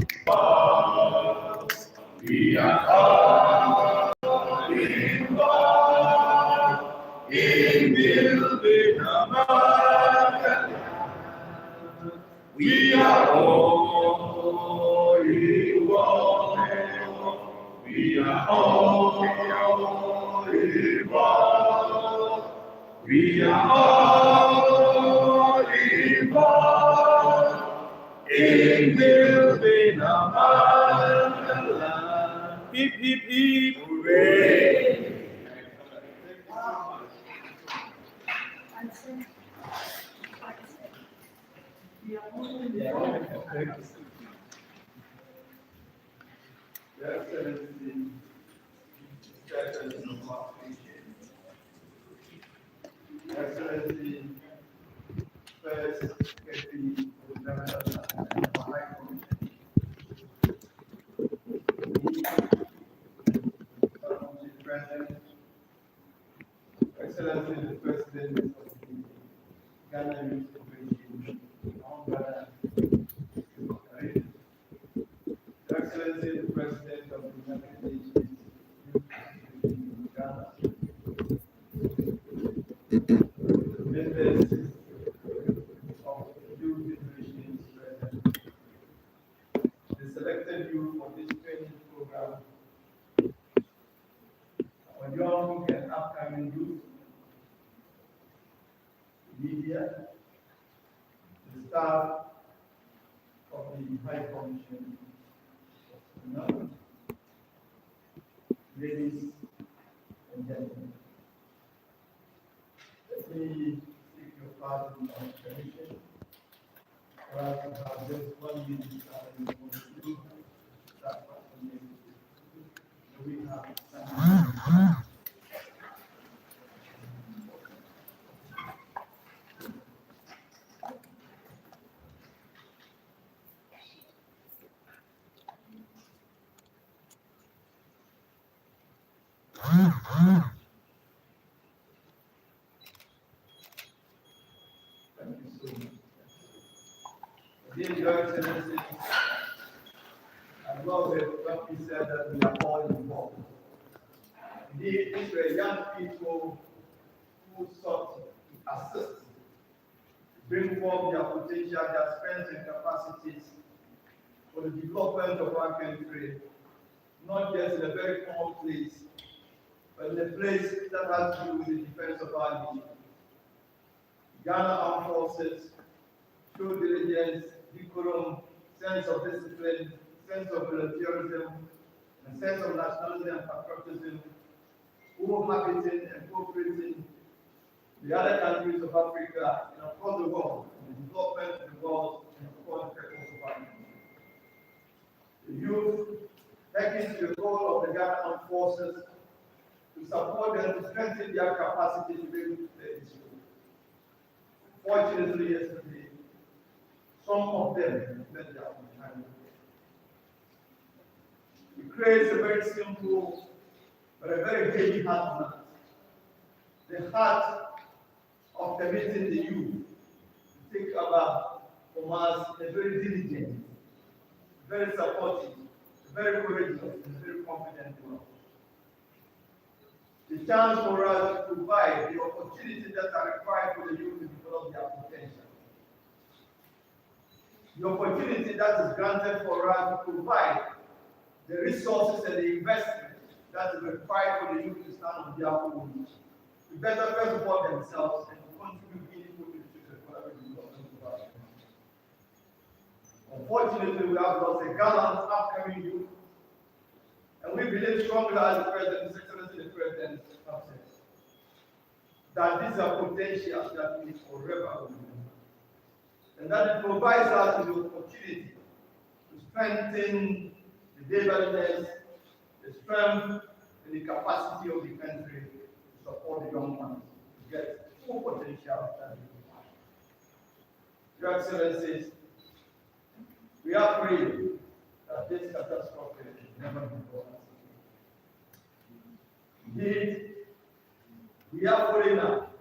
[SPEAKER 7] We are all involved in building a motherland. We are all involved. We are all involved. We are all involved in building a motherland. Hip, hip, hip, hooray!
[SPEAKER 4] Excellency, First Secretary of the High Commission, President, Excellency, the President of the Ghana Youth Corporation, our brother, Excellency, the President of the United Nations Youth Corporation in Ghana, members of youth relations present, the selected youth for this training program, our young and upcoming youth, media, the staff of the High Commission, ladies and gentlemen. Let me seek your pardon and permission for us to have just 1 minute silence for the youth that we have some.
[SPEAKER 8] again, Your Excellency, I love it when he said that we are all involved. Indeed, these were young people who sought to assist, bring forth their potential, their strengths and capacities for the development of our country, not just in a very common place, but in a place that has to do with the defense of our nation. Ghana Armed Forces show diligence, decorum, sense of discipline, sense of volunteerism, and sense of nationalism and patriotism, cohabiting and cooperating with the other countries of Africa and across the world, in the development of the world and across the purpose of our country. The youth taking to the goal of the Ghana Armed Forces to support them to strengthen their capacity to be able to play this role. Fortunately, yesterday, some of them met their own time. It creates a very simple but a very heavy heart man. The heart of committing the youth to take about from us a very diligent, very supportive, very courageous, and very confident one. The chance for us to provide the opportunities that are required for the youth to develop their potential. The opportunity that is granted for us to provide the resources and the investment that is required for the youth to stand on their own, to better first of all themselves and to contribute meaningfully to the economic development of our country. Unfortunately, we have lost a gallant upcoming youth, and we believe strongly as the President, His Excellency the President, has said, that these are potentials that we forever will remember, and that it provides us with the opportunity to strengthen the neighborliness, the strength, and the capacity of the country to support the young ones to get full potential that they have. Your Excellencies, we are praying that this catastrophe never before us. Indeed, we are following up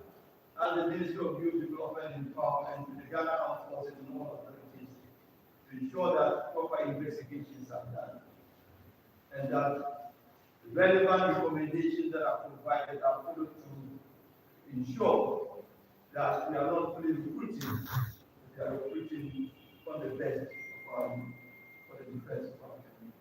[SPEAKER 8] as the Ministry of Youth Development and Empowerment with the Ghana Armed Forces and all authorities to ensure that proper investigations are done and that the relevant recommendations that are provided are followed to ensure that we are not only recruiting, we are recruiting from the best of our youth for the defense of our country.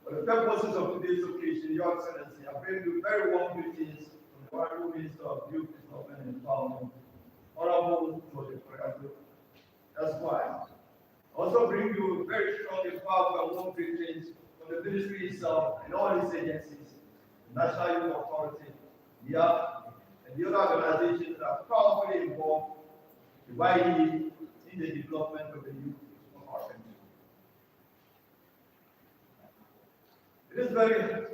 [SPEAKER 8] For the purposes of today's occasion, Your Excellency, I bring you very warm greetings from the Honorable Minister of Youth Development and Empowerment, Honorable George Okorado. That's why I also bring you very strong and powerful and warm greetings from the ministry itself and all its agencies, the National Youth Authority, the ACCRA, and the other organizations that are powerfully involved widely in the development of the youth of our country. It is very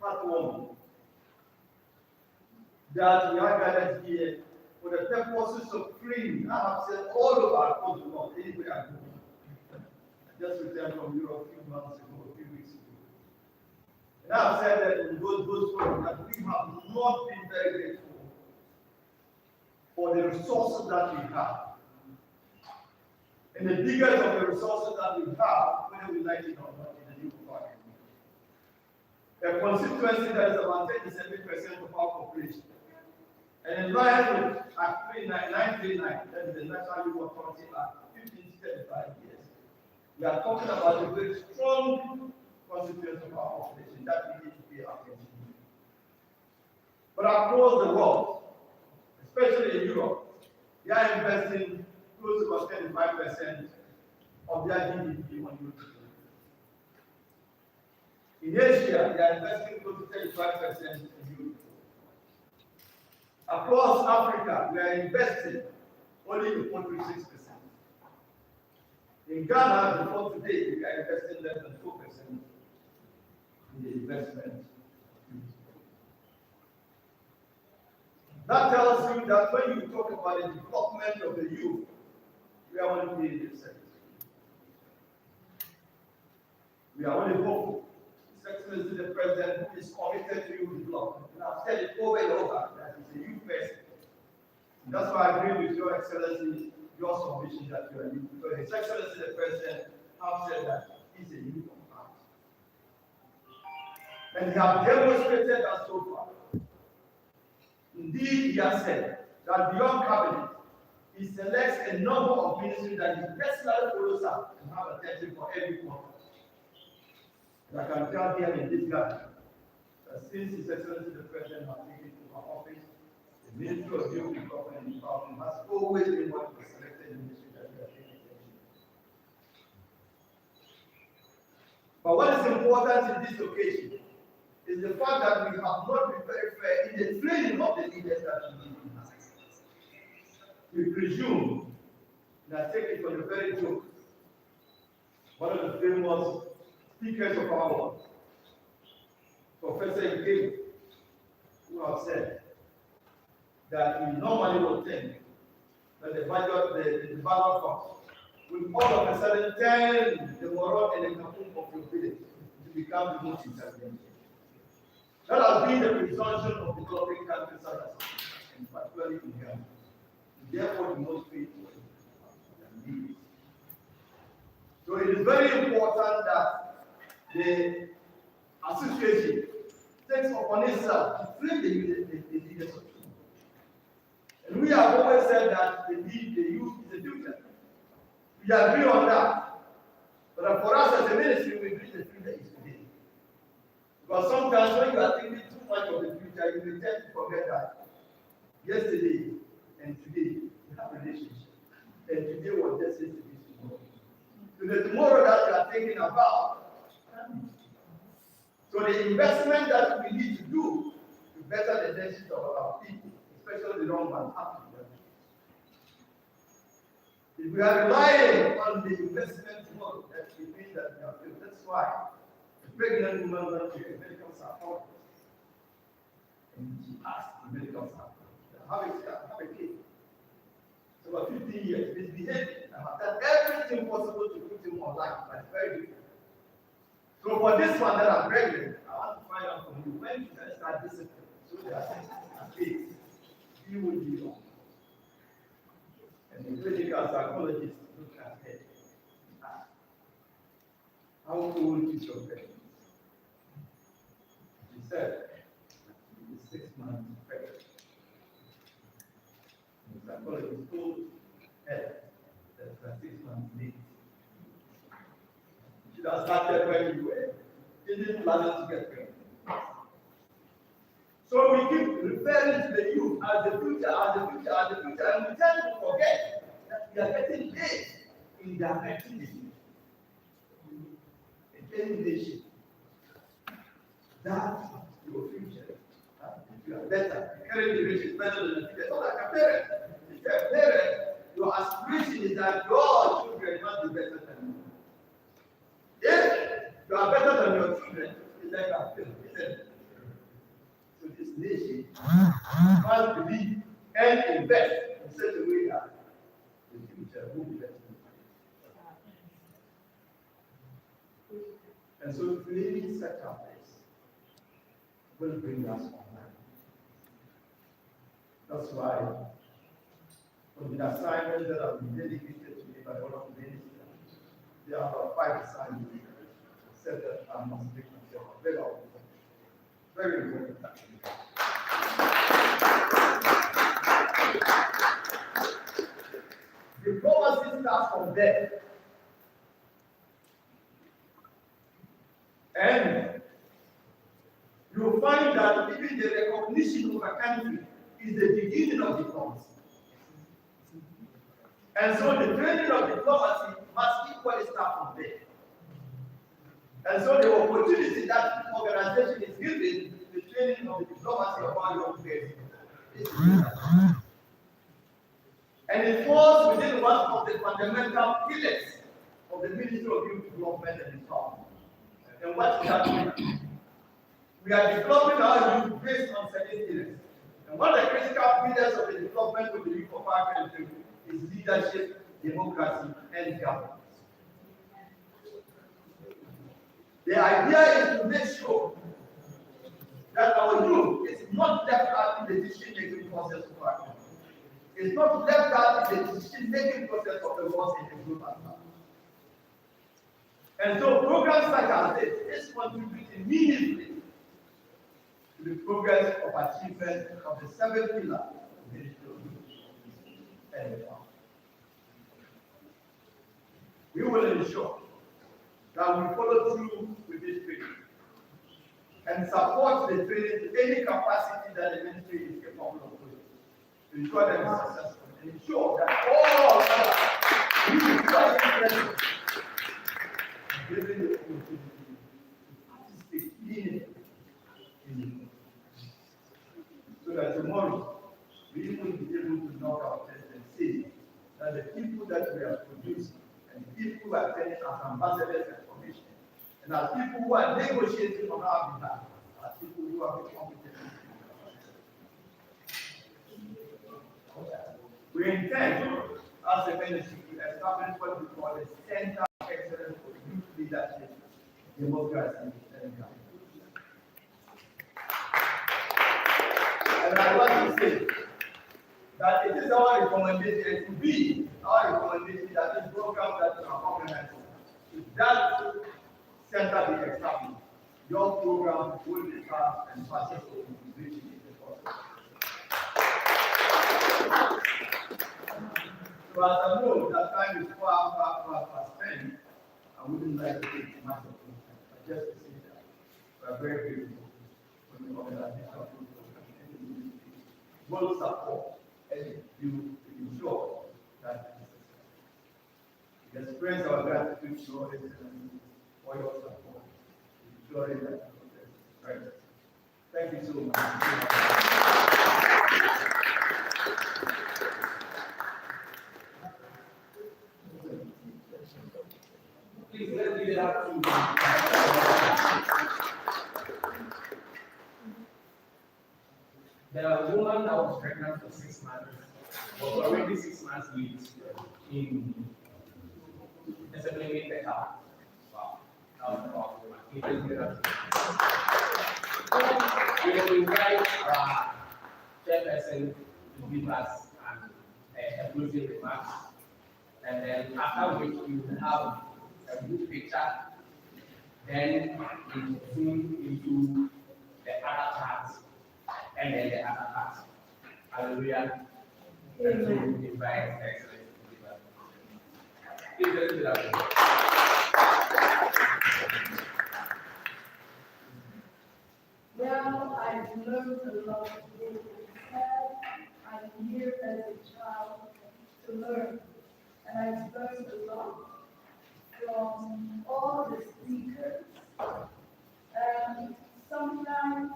[SPEAKER 8] heartwarming that we are gathered here for the purposes of freeing. I have said all over across the world, anywhere I go. I just returned from Europe a few months ago, a few weeks ago. And I have said that in those forums that we have not been very grateful for the resources that we have. And the biggest of the resources that we have, whether we like it or not, in the youth party. A constituency that is about 37% of our population. And in line with Act 939, that is the National Youth Authority Act 1535 years, we are talking about a very strong constituency of our population that we need to pay attention to. But across the world, especially in Europe, they are investing close to about 35% of their GDP on youth. In Asia, they are investing close to 35% in youth. Across Africa, we are investing only 46%. In Ghana, before today, we are investing less than 2% in the investment. That tells you that when you talk about the development of the youth, we are only paying the service. We are only hopeful. His Excellency the President, who is committed to youth development, and I've said it over and over that he's a youth person. And that's why I agree with Your Excellency your submission that you are youth. Because His Excellency the President have said that he's a youth of heart. And he has demonstrated that so far. Indeed, he has said that beyond cabinet, he selects a number of ministries that he personally follows up and have attention for every quarter. And I can tell here in this gathering that since His Excellency the President has taken over office, the Ministry of Youth Development and Empowerment has always been one of the selected ministries that we are taking attention to. But what is important in this occasion is the fact that we have not been very fair in the training of the leaders that we need in us. We presume, and I take it from the very joke, one of the famous speakers of our world, Professor Ike, who have said that we normally will think that the ballot box will all of a sudden turn the moron and the kaboom of your village to become the most intelligent. That has been the presumption of developing countries such as and particularly in Ghana. Therefore, the most faithful and leaders. So it is very important that the association takes upon itself to train the leaders of tomorrow. And we have always said that the youth is the future. We agree on that. But for us as a ministry, we believe the future is today. Because sometimes when you are thinking too much of the future, you will tend to forget that yesterday and today you have a relationship. And today was just yesterday tomorrow. So the tomorrow that you are thinking about. So the investment that we need to do to better the needs of our people, especially the young ones, have to be done. If we are relying on the investment tomorrow, that we mean that we are failed. That's why the pregnant woman went to a medical support. And she asked the medical support, have a kid. So about 15 years, misbehaving. I have done everything possible to put him on life, but it's very difficult. So for this one that I'm pregnant, I want to find out from you when you can start discipline. So that at least you will be on. And the clinical psychologist look at her. How old is your baby? She said, she is 6 months pregnant. The psychologist told her that her 6 months late. She has started when you were didn't plan to get pregnant. So we keep referring to the youth as the future, as the future, as the future, and we tend to forget that we are getting late in directing the youth. In any nation, that's your future. If you are better, the current generation is better than the future. It's not like a parent. If you're a parent, your aspiration is that your children must be better than you. If you are better than your children, it's like a film, isn't it? So this nation must believe and invest in such a way that the future will be better. And so creating such a place will bring us online. That's why from the assignments that have been dedicated to me by one of the ministers, there are about 5 assignments said that I must make myself available. Very important. Diplomacy starts from there. And you'll find that even the recognition of a country is the beginning of diplomacy. And so the training of diplomacy must equally start from there. And so the opportunity that the organization is giving the training of the diplomacy of our young people is and it falls within one of the fundamental pillars of the Ministry of Youth Development and Empowerment. And what we are doing, we are developing our youth based on certain pillars. And one of the critical pillars of the development of the youth of our country is leadership, democracy, and governance. The idea is to make sure that our youth is not left out in the decision-making process of our country. It's not left out in the decision-making process of the boss in the group as well. And so programs such as this contribute immediately to the progress of achievement of the 7 pillars of digital and the farm. We will ensure that we follow through with this training and support the training to any capacity that the ministry is capable of doing to ensure that it's successful and ensure that all of us given the opportunity to participate meaningfully in it. So that tomorrow we will be able to knock our chest and say that the people that we are producing and the people who are turning as ambassadors and commissioners and as people who are negotiating on our behalf are people who are competent. We intend, as a ministry, to establish what we call a center of excellence for youth leadership, democracy, and government. And I want to say that it is our recommendation, it will be our recommendation that this program that we are organizing, if that center be established, your program will be passed and passed to reaching the process. So as I know that time is far spent, I wouldn't like to take much of your time, but just to say that we are very grateful for the organization of the program. Will support and you ensure that we express our gratitude to your excellency for your support, ensuring that right. Thank you so much.
[SPEAKER 1] Please let's give it up to the woman that was pregnant for 6 months was already 6 months late in disciplining the child. Wow, that was powerful. Please let's give it up to we will invite our chairperson to give us a closing remarks, and then after which we will have a good picture, then we will zoom into the other parts and then the other parts. Hallelujah. And so we invite excellence to give us. Please let's do that.
[SPEAKER 2] Well, I've learned a lot today. I'm here as a child to learn, and I've learned a lot from all the speakers. And sometimes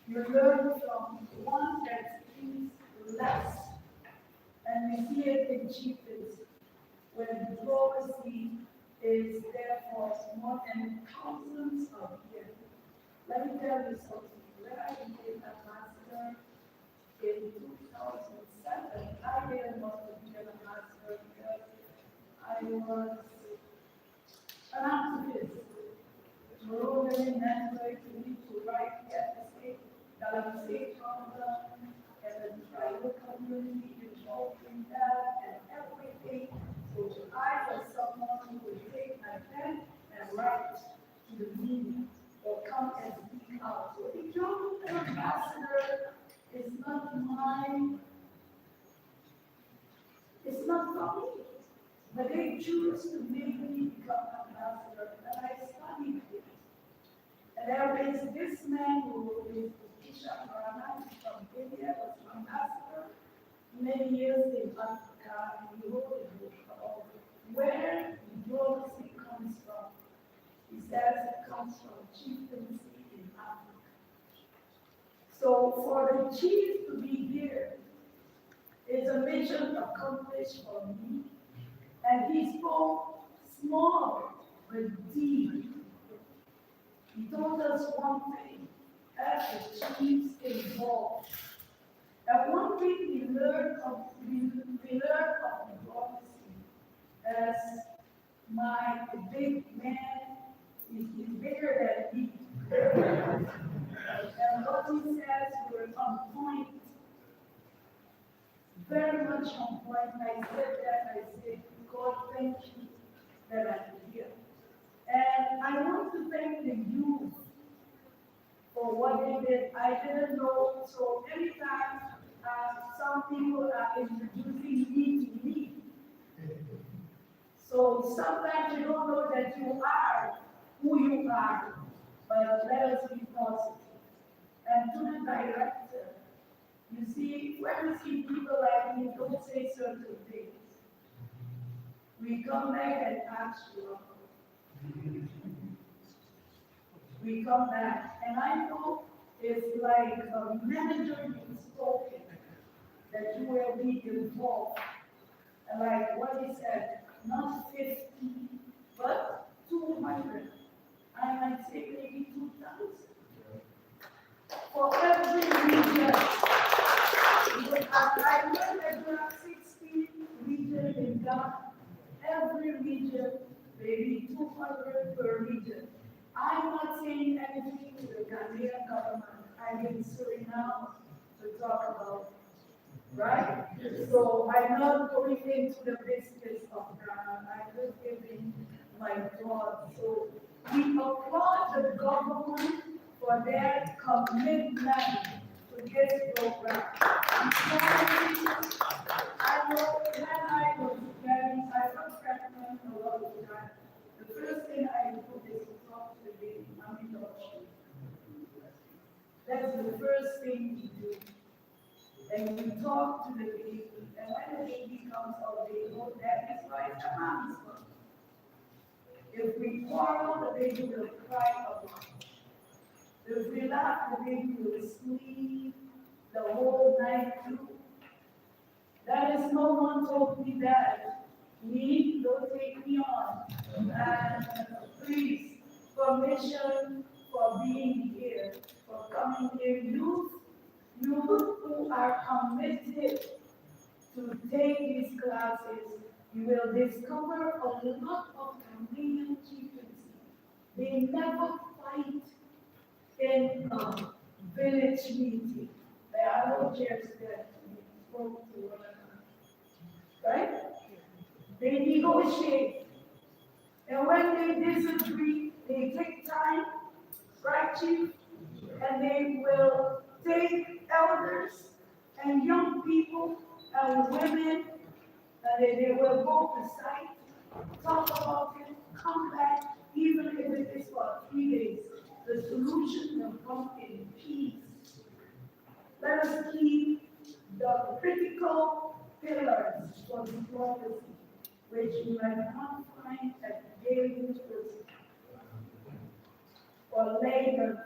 [SPEAKER 2] you learn from one that speaks less, and we see it in chieftains, when diplomacy is there for more than thousands of years. Let me tell you something. When I became ambassador in 2007, I didn't want to be an ambassador because I was an activist. Moreover, network, we need to write the state, state problem, and the tribal community involved in that and everything. So I was someone who would take my pen and write to the media or come and speak out. So the job of an ambassador is not mine. It's not for me. But they choose to make me become ambassador, and I studied it. And there is this man who is Bishop Marana from India, was ambassador many years in Africa, and he wrote a book about where diplomacy comes from. He says it comes from chieftaincy in Africa. So for the chief to be here is a mission accomplished for me. And he spoke small but deep. He told us one thing, as the chiefs involved. And one thing we learned of diplomacy, as my big man is bigger than me. And what he says were on point. Very much on point. I said that, I said, God, thank you that I'm here. And I want to thank the youth for what they did. I didn't know, so anytime some people are introducing me to me, so sometimes you don't know that you are who you are, but let us be positive. And to the director, you see, when we see people like me don't say certain things, we come back and ask you. We come back, and I know it's like a manager is spoken that you will be involved. And like what he said, not 50, but 200. I might say maybe 2,000. For every region. Because I learned that there are 60 regions in Ghana. Every region, maybe 200 per region. I'm not saying anything to the Ghanaian government. I'm in Suriname to talk about it, right? So I'm not going into the business of Ghana. I'm just giving my thoughts. So we applaud the government for their commitment to this program. I know when I was pregnant, I was pregnant a lot of times. The first thing I do is to talk to the baby, mommy, doctor. That's the first thing you do. And you talk to the baby, and when the baby comes out, they know that is why it's a mommy's fault. If we quarrel, the baby will cry a lot. If we laugh, the baby will sleep the whole night through. That is no one told me that. Me, don't take me on. And please, permission for being here, for coming here. Youth who are committed to take these classes, you will discover a lot of Ghanaian chieftains. They never fight in a village meeting. There are no chairs there to be spoke to one another. Right? They negotiate. And when they disagree, they take time, right, Chief? And they will take elders and young people and women, and they will go to site, talk about it, come back, even if it is for 3 days. The solution will come in peace. Let us keep the critical pillars for diplomacy, which you might not find at Yale University or Leiden.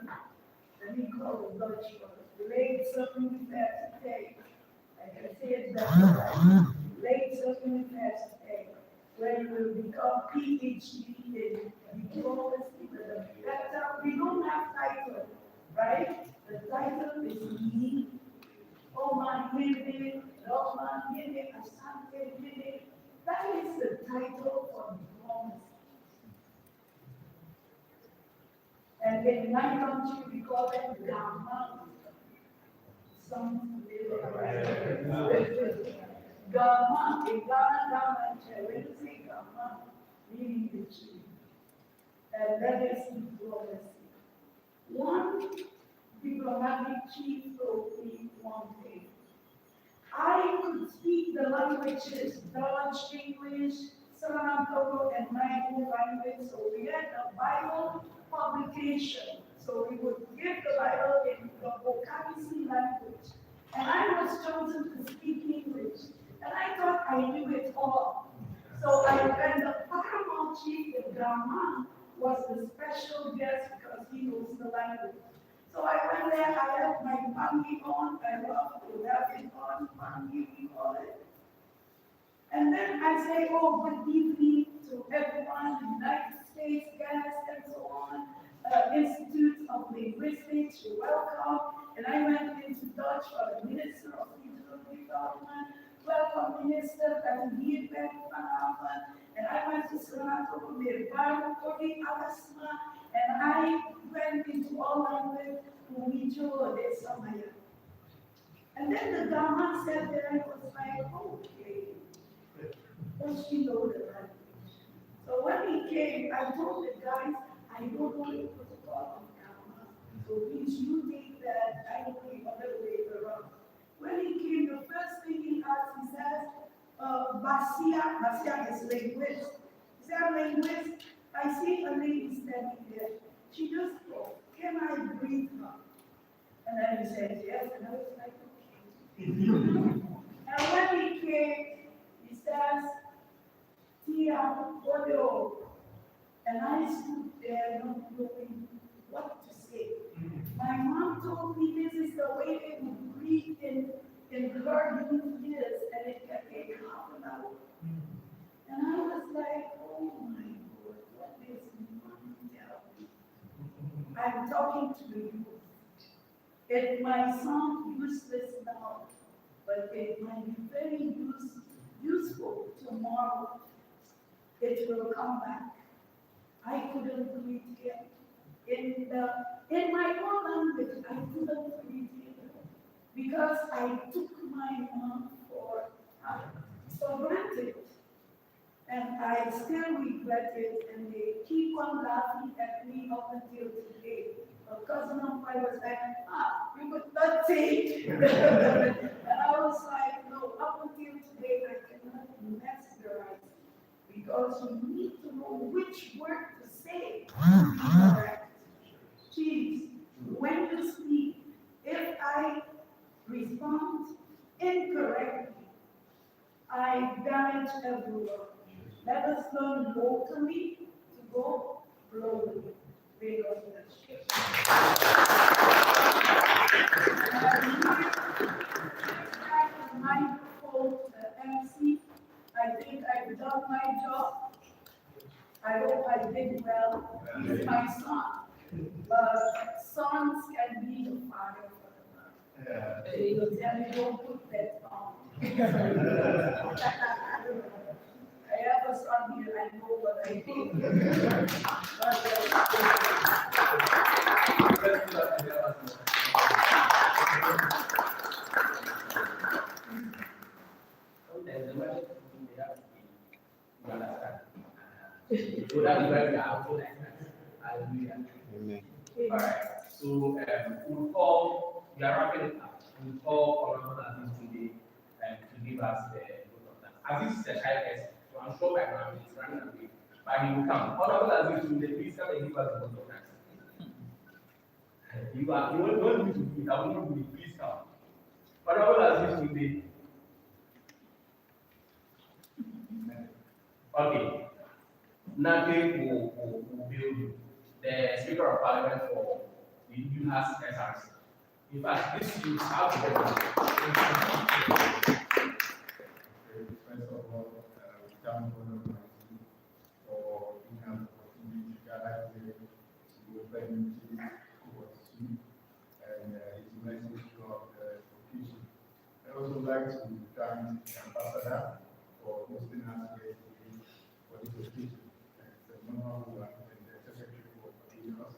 [SPEAKER 2] Let me call it Dutch word. Leidse I can say it better. Leidse University, where you will become PhD in diplomacy with a better. We don't have title, right? The title is me. Oma Yene, Roma Yene, Asante Yene. That is the title for diplomacy. And in my country, we call it Gama. Some Gama, in Ghana, when you say Gama, meaning the chief. And that is diplomacy. One diplomatic chief told me one thing. I could speak the languages, Dutch, English, Suriname, and my own language. So we had a Bible publication. So we would give the Bible in the Bokabisi language. And I was chosen to speak English. And I thought I knew it all. So and the paramount chief in Ghana was the special guest because he knows the language. So I went there, I had my pangi on, I love to have it on, pangi, we call it. And then I say, oh, good evening to everyone, United States guests, and so on, Institute of Linguistics, you're welcome. And I went into Dutch for the Minister of Regional Development, welcome Minister, and here back and I went to Suriname, and I went into all language, And then the Dharma sat there and was like, okay, does she know the language? So when he came, I told the guys, I don't know the protocol of Dharma. So please, you take that, I don't know the other way around. When he came, the first thing he asked, he says, Basia is linguist. Is that linguist? I see a lady standing there. She just spoke. Can I greet her? And then he said yes, and I was like, okay. And when he came, he says, Tia, Odo. And I stood there not knowing what to say. My mom told me this is the way they would greet in her youth years, and it can take half an hour. And I was like, oh my God, what is mom telling me? I'm talking to the youth. It might sound useless now, but it might be very useful tomorrow. It will come back. I couldn't greet him. In my own language, I couldn't greet him because I took my mom for granted. And I still regret it, and they keep on laughing at me up until today. A cousin of mine was like, you could not take. And I was like, no, up until today, I cannot masterize it because you need to know which word to say. Correct. Please, when you speak, if I respond incorrectly, I damage everyone. Let us learn locally to go globally. May God bless you. Back to my fault, MC. I think I've done my job. I hope I did well. He's my son. But sons can be the fire for the Lord. They will tell you, don't put that on. I have a son here, I know what I did.
[SPEAKER 1] There's a message they have to be, you understand? So that is why we are also like that. Hallelujah.
[SPEAKER 7] Amen.
[SPEAKER 1] Alright, so we'll call, we are wrapping it up. We'll call Honorable Aziz today to give us the vote of that. Aziz is a shy person, so I'm sure by now he's running away. But he will come. Honorable Aziz today, please come and give us the vote of that. You don't need to do it, I will not do it, please come. Honorable Aziz today. Okay. Nothing will build the Speaker of Parliament for the UHAS SRC. In fact, this you have to
[SPEAKER 3] First of all, we thank God Almighty for giving us the opportunity to gather here to open this towards you and His message throughout the occasion. I also like to thank the Ambassador for hosting us here today for this occasion. The Honorable and the Secretary for coordinating us,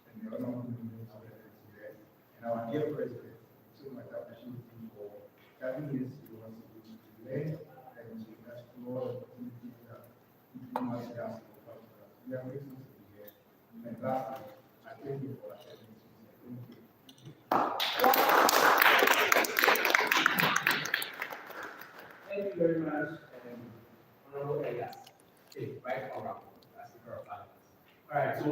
[SPEAKER 3] and the Honorable Minister of Defense here, and our dear President. So much appreciate you for having this responsibility to learn and to explore the opportunities that diplomacy has to offer to us. We are grateful to be here. And lastly, I thank you for attending today. Thank you.
[SPEAKER 1] Thank you very much, Honorable Elias. Okay, right around, as Speaker of Parliament. All right, so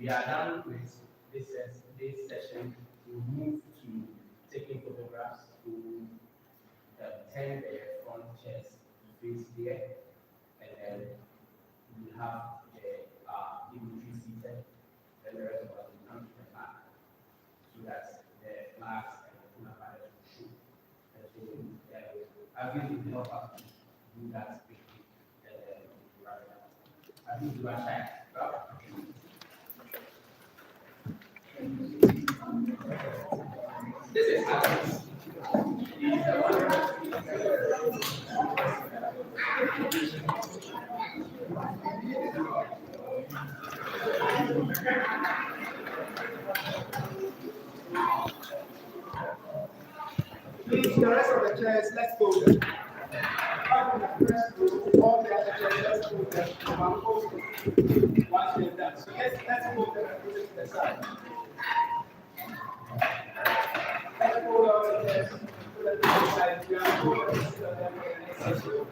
[SPEAKER 1] we are done with this session. We'll move to taking photographs to turn the front chairs to face there, and then we'll have the dignitaries seated, then the rest of us will come to the back so that the flags and the full banners will show. And so I think it will help us to do that quickly, and then we'll wrap it up. I think you are shy. This is Alex. He's the one.
[SPEAKER 3] them. Back in the first row, all the other chairs, let's put them one post once we're done. So let's move them and put it to the side. Let's pull out the chairs, put them to the side. We are going to sit on them for the next session.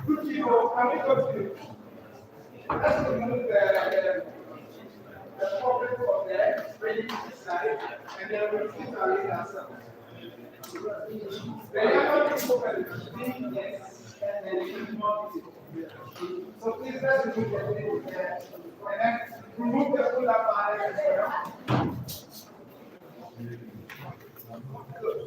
[SPEAKER 3] Good people, can we go to let's remove the problem from there, bring it to the side, and then we'll keep arranging ourselves. The younger people can be yes, and then they can more people. So please let's remove the table there, and then remove the full bar as well. Good.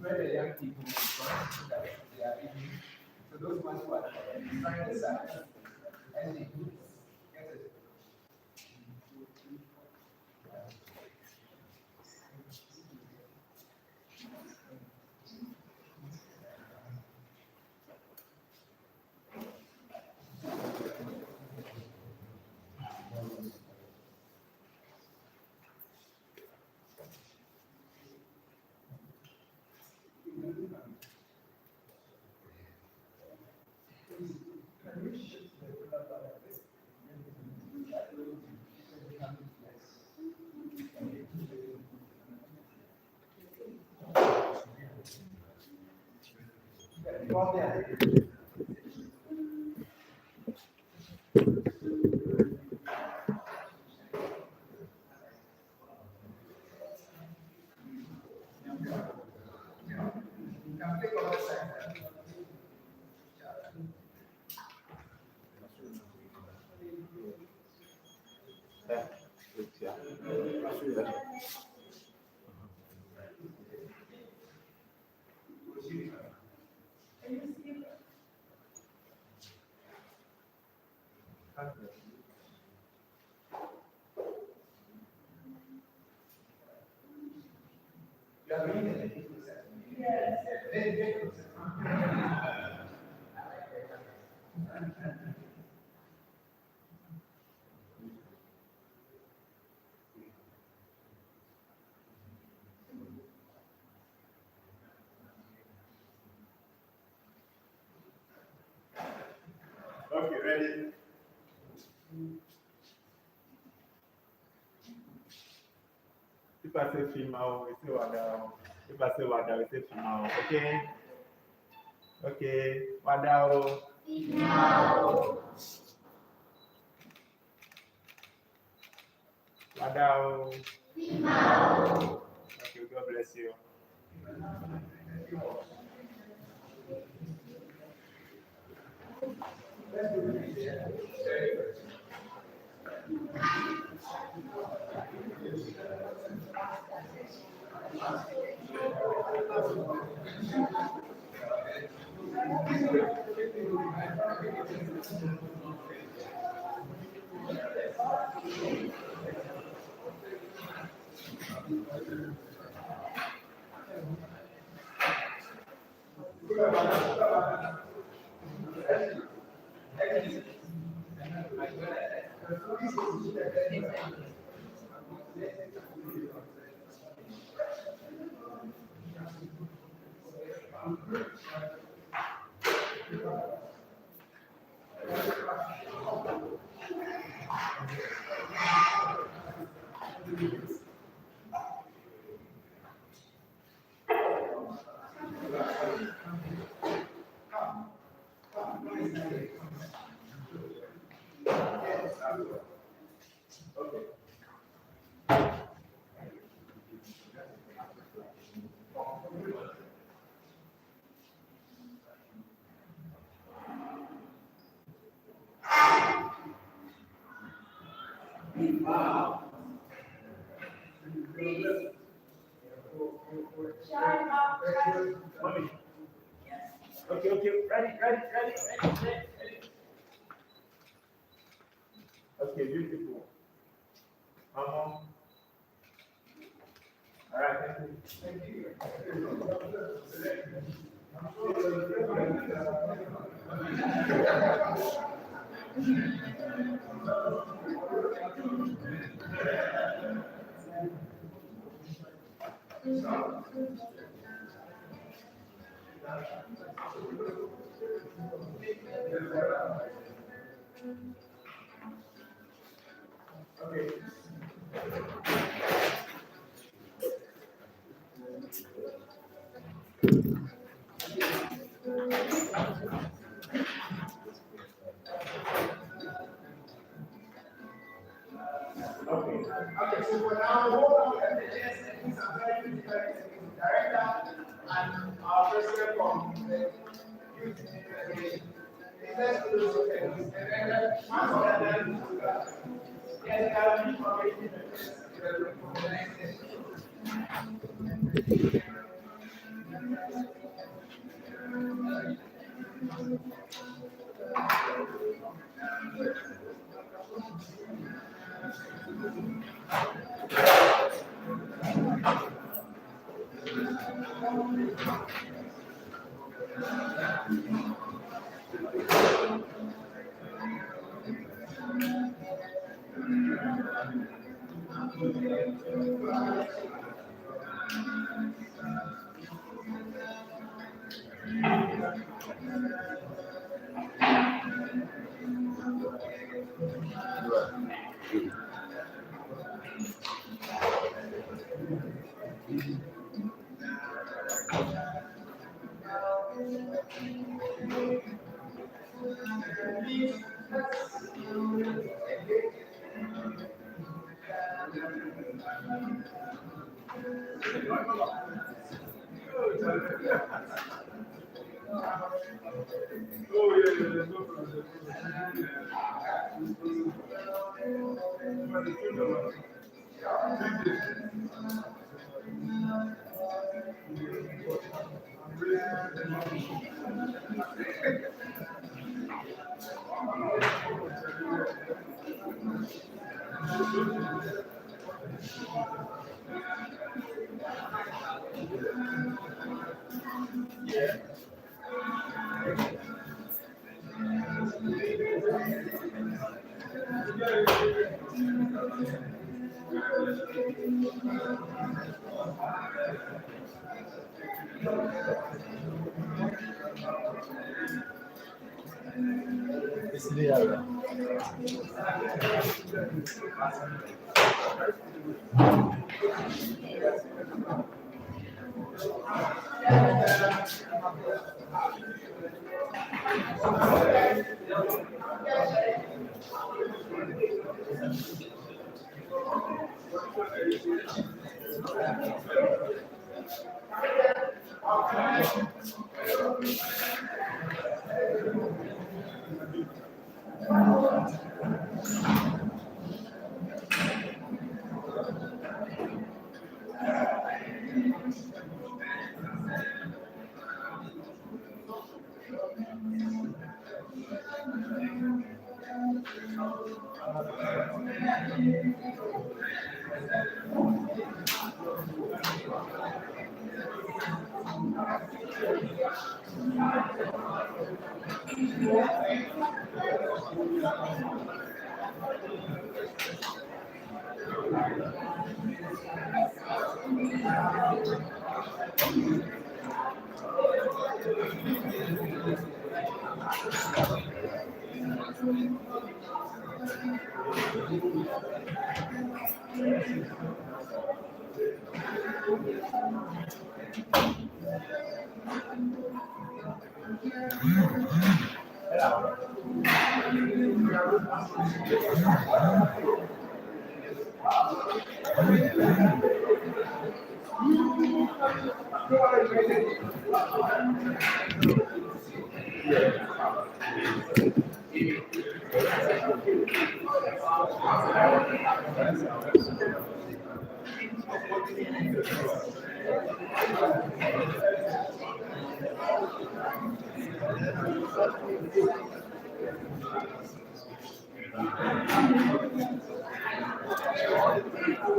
[SPEAKER 3] Where the young people in front so that they are eating. So those ones who are trying this out, and they do this. Get it? Go there. You can take all the side. You are reading it. Yes.
[SPEAKER 4] Okay, ready? If I say female, we say wada. If I say wada, we say female. Okay? Okay. Wada.
[SPEAKER 5] Female.
[SPEAKER 4] Wada.
[SPEAKER 5] Female.
[SPEAKER 4] Okay, God bless you. Mommy. Okay. Ready. Okay, beautiful. Mama. All right, thank you. Okay.
[SPEAKER 3] Okay, so for now, hold on. Yes, these are very different. Director and our president from the youth ministry. Let's do this, okay? And then once we are done, yes, there will be information for the next session.